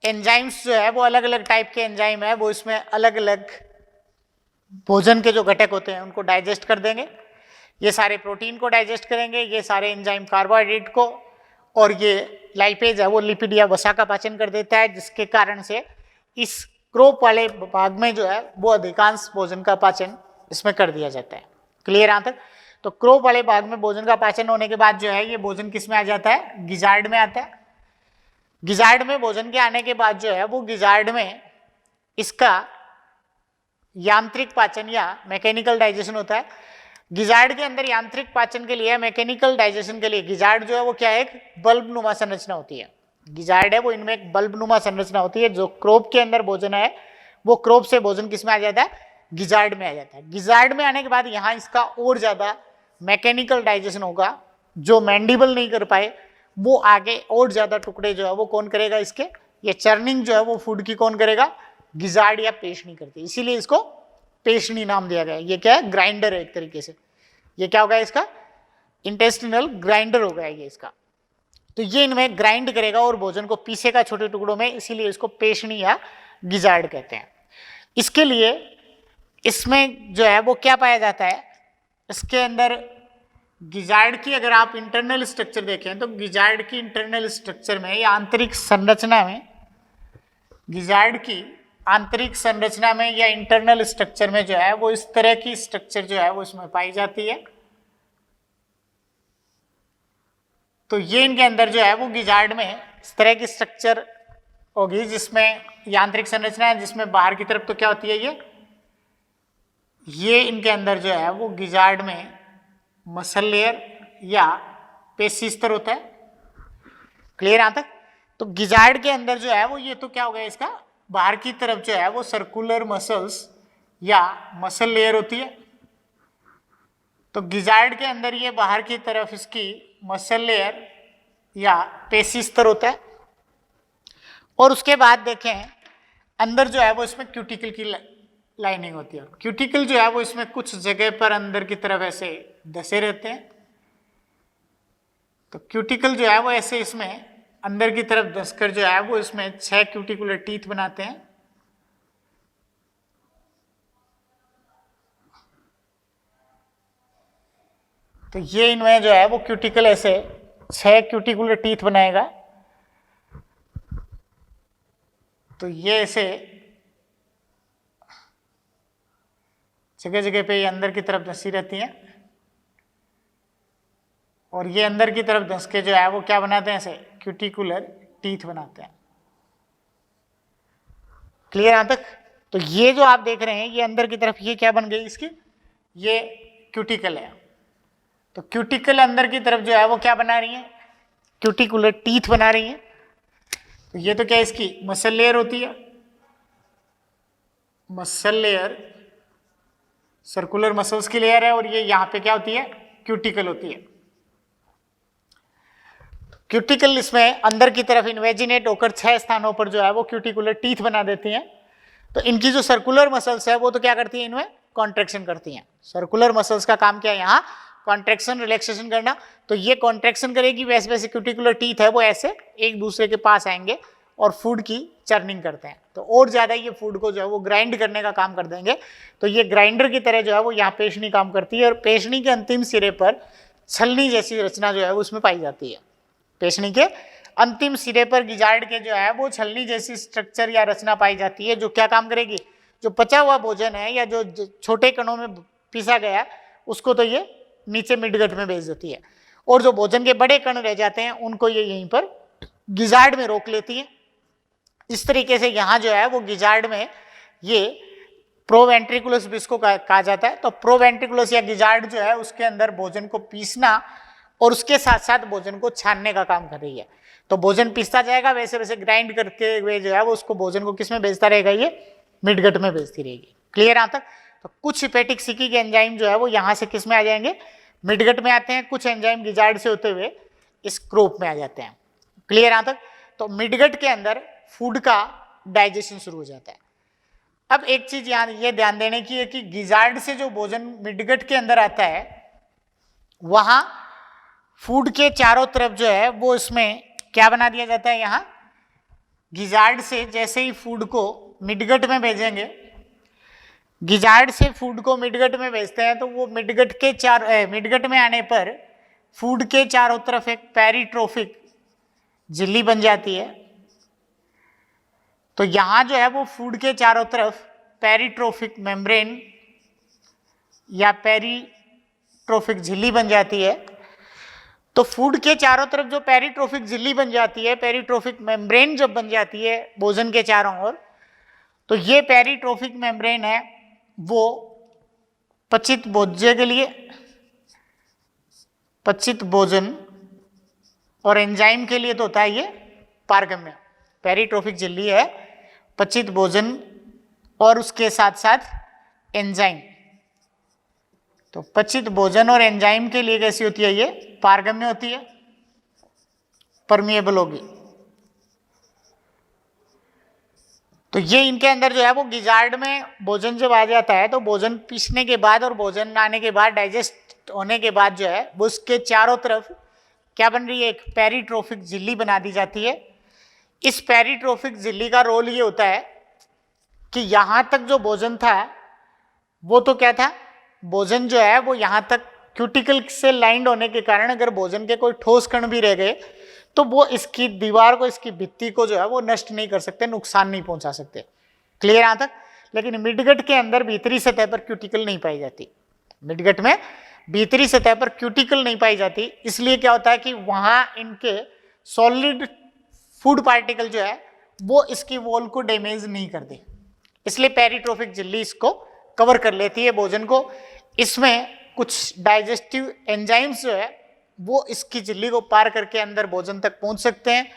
एंजाइम्स जो है वो अलग अलग टाइप के एंजाइम है, वो इसमें अलग अलग भोजन के जो घटक होते हैं उनको डाइजेस्ट कर देंगे। ये सारे प्रोटीन को डाइजेस्ट करेंगे, ये सारे एंजाइम कार्बोहाइड्रेट को, और ये लाइपेज है वो लिपिड या वसा का पाचन कर देता है, जिसके कारण से इस क्रोप वाले भाग में जो है वो अधिकांश भोजन का पाचन इसमें कर दिया जाता है। क्लियर यहाँ तक। तो क्रोप वाले भाग में भोजन का पाचन होने के बाद जो है ये भोजन किस में आ जाता है, गिजार्ड में आता है। गिजार्ड में भोजन के आने के बाद जो है वो गिजार्ड में इसका यांत्रिक पाचन या मैकेनिकल डाइजेशन होता है। गिजार्ड के अंदर यांत्रिक पाचन के लिए, मैकेनिकल डाइजेशन के लिए, गिजार्ड जो है वो क्या है, एक बल्ब नुमा संरचना होती है। गिजार्ड है वो इनमें एक बल्ब नुमा संरचना होती है। जो क्रोप के अंदर भोजन है वो क्रोप से भोजन किस में आ जाता है, गिजार्ड में आ जाता है। गिजार्ड में आने के बाद यहाँ इसका और ज्यादा मैकेनिकल डाइजेशन होगा। जो मैंडिबल नहीं कर पाए वो आगे और ज्यादा टुकड़े जो है वो कौन करेगा, इसके ये चर्निंग जो है वो फूड की कौन करेगा, गिजार्ड या पेशनी करती है, इसीलिए इसको पेशनी नाम दिया गया है। ये क्या है, ग्राइंडर है एक तरीके से। ये क्या होगा, इसका इंटेस्टिनल ग्राइंडर हो गया ये इसका। तो ये इनमें ग्राइंड करेगा और भोजन को पीसेगा छोटे टुकड़ों में, इसीलिए इसको पेशनी या गिजार्ड कहते हैं। इसके लिए इसमें जो है वो क्या पाया जाता है, इसके अंदर गिजार्ड की अगर आप इंटरनल स्ट्रक्चर देखें तो गिजार्ड की इंटरनल स्ट्रक्चर में या आंतरिक संरचना में, गिजार्ड की आंतरिक संरचना में या इंटरनल स्ट्रक्चर में जो है वो इस तरह की स्ट्रक्चर जो है वो इसमें पाई जाती है। तो ये इनके अंदर जो है वो गिजार्ड में इस तरह की स्ट्रक्चर होगी जिसमें यांत्रिक संरचना है, जिसमें बाहर की तरफ तो क्या होती है, ये इनके अंदर जो है वो गिजार्ड में मसल लेयर या पेशी स्तर होता है। क्लियर यहां तक। तो गिजार्ड के अंदर जो है वो ये तो क्या हो गया, इसका बाहर की तरफ जो है वो सर्कुलर मसल्स या मसल लेयर होती है। तो गिजार्ड के अंदर ये बाहर की तरफ इसकी मसल लेयर या पेशी स्तर होता है। और उसके बाद देखें अंदर जो है वो इसमें क्यूटिकल की लाइनिंग होती है। क्यूटिकल जो है वो इसमें कुछ जगह पर अंदर की तरफ ऐसे धसे रहते हैं। तो क्यूटिकल जो है वो ऐसे इसमें अंदर की तरफ धसकर जो है वो इसमें 6 क्यूटिकुलर टीथ बनाते हैं। तो ये इनमें जो है वो क्यूटिकल ऐसे 6 क्यूटिकुलर टीथ बनाएगा। तो ये ऐसे जगह जगह पे ये अंदर की तरफ धंसी रहती हैं और ये अंदर की तरफ धंस के जो है वो क्या बनाते हैं, ऐसे क्यूटिकुलर टीथ बनाते हैं। क्लियर यहां तक। तो ये जो आप देख रहे हैं ये अंदर की तरफ ये क्या बन गई इसकी, ये क्यूटिकल है। तो क्यूटिकल अंदर की तरफ जो है वो क्या बना रही है, क्यूटिकुलर टीथ बना रही है। तो ये तो क्या इसकी मसल लेयर होती है। मसल लेयर सर्कुलर मसल्स की लेयर है और ये यहाँ पे क्या होती है, क्यूटिकल होती है। क्यूटिकल इसमें अंदर की तरफ इन्वेजिनेट होकर 6 स्थानों पर जो है वो क्यूटिकुलर टीथ बना देती हैं। तो इनकी जो सर्कुलर मसल्स है वो तो क्या करती है, इनमें कॉन्ट्रैक्शन करती हैं। सर्कुलर मसल्स का काम क्या है, यहाँ कॉन्ट्रैक्शन रिलैक्सेशन करना। तो ये कॉन्ट्रैक्शन करेगी, वैसे वैसे क्यूटिकुलर टीथ है वो ऐसे एक दूसरे के पास आएंगे और फूड की चर्निंग करते हैं। तो और ज्यादा ये फूड को जो है वो ग्राइंड करने का काम कर देंगे। तो ये ग्राइंडर की तरह जो है वो यहाँ पेशनी काम करती है और पेशनी के अंतिम सिरे पर छलनी जैसी रचना जो है वो उसमें पाई जाती है। पेशनी के अंतिम सिरे पर गिजार्ड के जो है वो छलनी जैसी स्ट्रक्चर या रचना पाई जाती है, जो क्या काम करेगी, जो पचा हुआ भोजन है या जो छोटे कणों में पीसा गया उसको तो ये नीचे मिडगट में भेज देती है और जो भोजन के बड़े कण रह जाते हैं उनको ये यहीं पर गिजार्ड में रोक लेती है। इस तरीके से यहाँ जो है वो गिजार्ड में ये प्रोवेंट्रिकुलस भी इसको कहा जाता है। तो प्रोवेंट्रिकुलस या गिजार्ड जो है उसके अंदर भोजन को पीसना और उसके साथ साथ भोजन को छानने का काम कर रही है। तो भोजन पीसता जाएगा, वैसे वैसे ग्राइंड करके हुए जो है वो उसको भोजन को किस में भेजता रहेगा, ये मिडगट में भेजती रहेगी। क्लियर यहाँ तक? तो कुछ हिपेटिक सिकी के एंजाइम जो है वो यहाँ से किस में आ जाएंगे, मिडगट में आते हैं। कुछ एंजाइम गिजार्ड से होते हुए इस क्रोप में आ जाते हैं। क्लियर यहाँ तक? तो मिडगट के अंदर फूड का डाइजेशन शुरू हो जाता है। अब एक चीज यहाँ ये ध्यान देने की है कि गिजार्ड से जो भोजन मिडगट के अंदर आता है वहां फूड के चारों तरफ जो है वो इसमें क्या बना दिया जाता है, यहाँ गिजार्ड से जैसे ही फूड को मिडगट में भेजेंगे, गिजार्ड से फूड को मिडगट में भेजते हैं तो वो मिडगट में आने पर फूड के चारों तरफ एक पेरिट्रोफिक झिल्ली बन जाती है। तो यहां जो है वो फूड के चारों तरफ पेरिट्रोफिक मेम्ब्रेन या पेरिट्रोफिक झिल्ली बन जाती है। तो फूड के चारों तरफ जो पेरिट्रोफिक झिल्ली बन जाती है, पेरिट्रोफिक मेम्ब्रेन जब बन जाती है भोजन के चारों ओर, तो ये पेरिट्रोफिक मेम्ब्रेन है वो पचित भोज्य के लिए, पचित भोजन और एंजाइम के लिए तो होता है ये पारगम्य। पेरिट्रोफिक झिल्ली है पचित भोजन और उसके साथ साथ एंजाइम। तो पचित भोजन और एंजाइम के लिए कैसी होती है, ये पारगम्य होती है, परमिएबल होगी। तो ये इनके अंदर जो है वो गिजार्ड में भोजन जब आ जाता है तो भोजन पीसने के बाद और भोजन आने के बाद, डाइजेस्ट होने के बाद जो है वो उसके चारों तरफ क्या बन रही है, एक पेरिट्रोफिक झिल्ली बना दी जाती है। इस पेरिट्रोफिक झिल्ली का रोल ये होता है कि यहां तक जो भोजन था वो तो क्या था, भोजन जो है वो यहां तक क्यूटिकल से लाइंड होने के कारण अगर भोजन के कोई ठोस कण भी रह गए तो वो इसकी दीवार को, इसकी भित्ति को जो है वो नष्ट नहीं कर सकते, नुकसान नहीं पहुंचा सकते। क्लियर यहां तक? लेकिन मिडगट के अंदर भीतरी सतह पर क्यूटिकल नहीं पाई जाती। मिडगट में भीतरी सतह पर क्यूटिकल नहीं पाई जाती, इसलिए क्या होता है कि वहां इनके सॉलिड फूड पार्टिकल जो है वो इसकी वॉल को डैमेज नहीं करते, इसलिए पेरिट्रोफिक झिल्ली इसको कवर कर लेती है भोजन को। इसमें कुछ डाइजेस्टिव एंजाइम्स जो है वो इसकी झिल्ली को पार करके अंदर भोजन तक पहुंच सकते हैं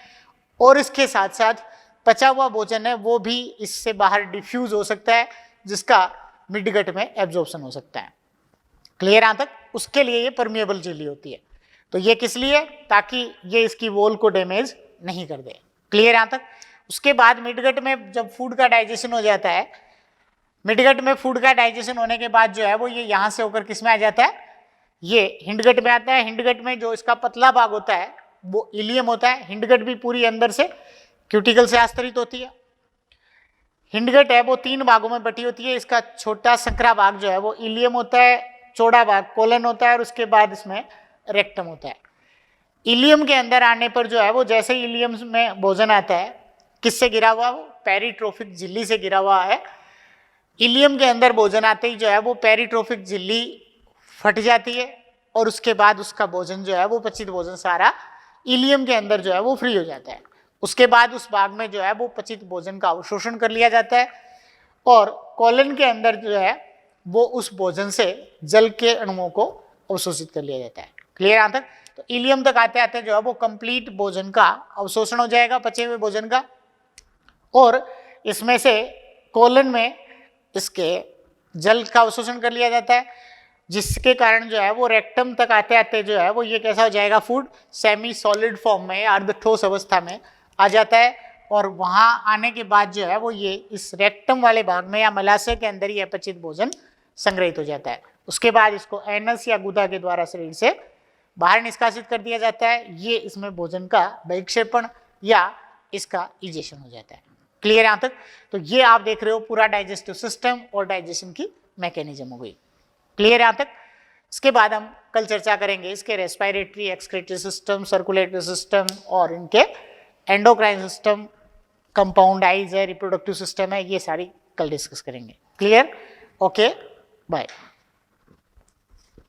और इसके साथ साथ पचा हुआ भोजन है वो भी इससे बाहर डिफ्यूज हो सकता है, जिसका मिडगट में एब्जॉर्प्शन हो सकता है। क्लियर यहां तक? उसके लिए ये परमिएबल झिल्ली होती है। तो ये किस लिए, ताकि ये इसकी वॉल को डैमेज नहीं कर दे। क्लियर यहां तक? उसके बाद मिडगट में जब फूड का डाइजेशन हो जाता है, मिडगट में फूड का डाइजेशन होने के बाद जो है वो ये यहां से होकर किस में आ जाता है, ये हिंडगट में आता है। हिंडगट में जो इसका पतला भाग होता है वो इलियम होता है। हिंडगट भी पूरी अंदर से क्यूटिकल से आस्तरित होती है। हिंडगट है वो 3 भागों में बटी होती है। इसका छोटा संकरा भाग जो है वो इलियम होता है, चौड़ा भाग कोलन होता है और उसके बाद इसमें रेक्टम होता है। इलियम के अंदर आने पर जो है वो जैसे ही इलियम में भोजन आता है, किससे गिरा हुआ, वो पेरिट्रोफिक झिल्ली से गिरा हुआ है। इलियम के अंदर भोजन आते ही जो है वो पेरिट्रोफिक झिल्ली फट जाती है और उसके बाद उसका भोजन जो है वो पचित भोजन सारा इलियम के अंदर जो है वो फ्री हो जाता है। उसके बाद उस भाग में जो है वो पचित भोजन का अवशोषण कर लिया जाता है और कोलन के अंदर जो है वो उस भोजन से जल के अणुओं को अवशोषित कर लिया जाता है। क्लियर यहाँ तक? तो इलियम तक आते आते जो है वो कंप्लीट भोजन का अवशोषण हो जाएगा, पचे हुए भोजन का, और इसमें से कोलन में इसके जल का अवशोषण कर लिया जाता है, जिसके कारण जो है वो रेक्टम तक आते आते जो है वो ये कैसा हो जाएगा, फूड सेमी सॉलिड फॉर्म में, अर्ध ठोस अवस्था में आ जाता है। और वहां आने के बाद जो है वो ये इस रेक्टम वाले भाग में या मलाशय के अंदर ही अपचित भोजन संग्रहित हो जाता है। उसके बाद इसको एनस या गुदा के द्वारा शरीर से बाहर निष्कासित कर दिया जाता है। ये इसमें भोजन का बहिक्षेपण या इसका इजेशन हो जाता है। क्लियर यहाँ तक? तो ये आप देख रहे हो पूरा डाइजेस्टिव सिस्टम और डाइजेशन की मैकेनिज्म हो गई। क्लियर यहाँ तक? इसके बाद हम कल चर्चा करेंगे इसके respiratory, excretory system, circulatory system और इनके एंडोक्राइन सिस्टम, कंपाउंड आइज है, रिप्रोडक्टिव सिस्टम है, ये सारी कल डिस्कस करेंगे। क्लियर? Okay, bye.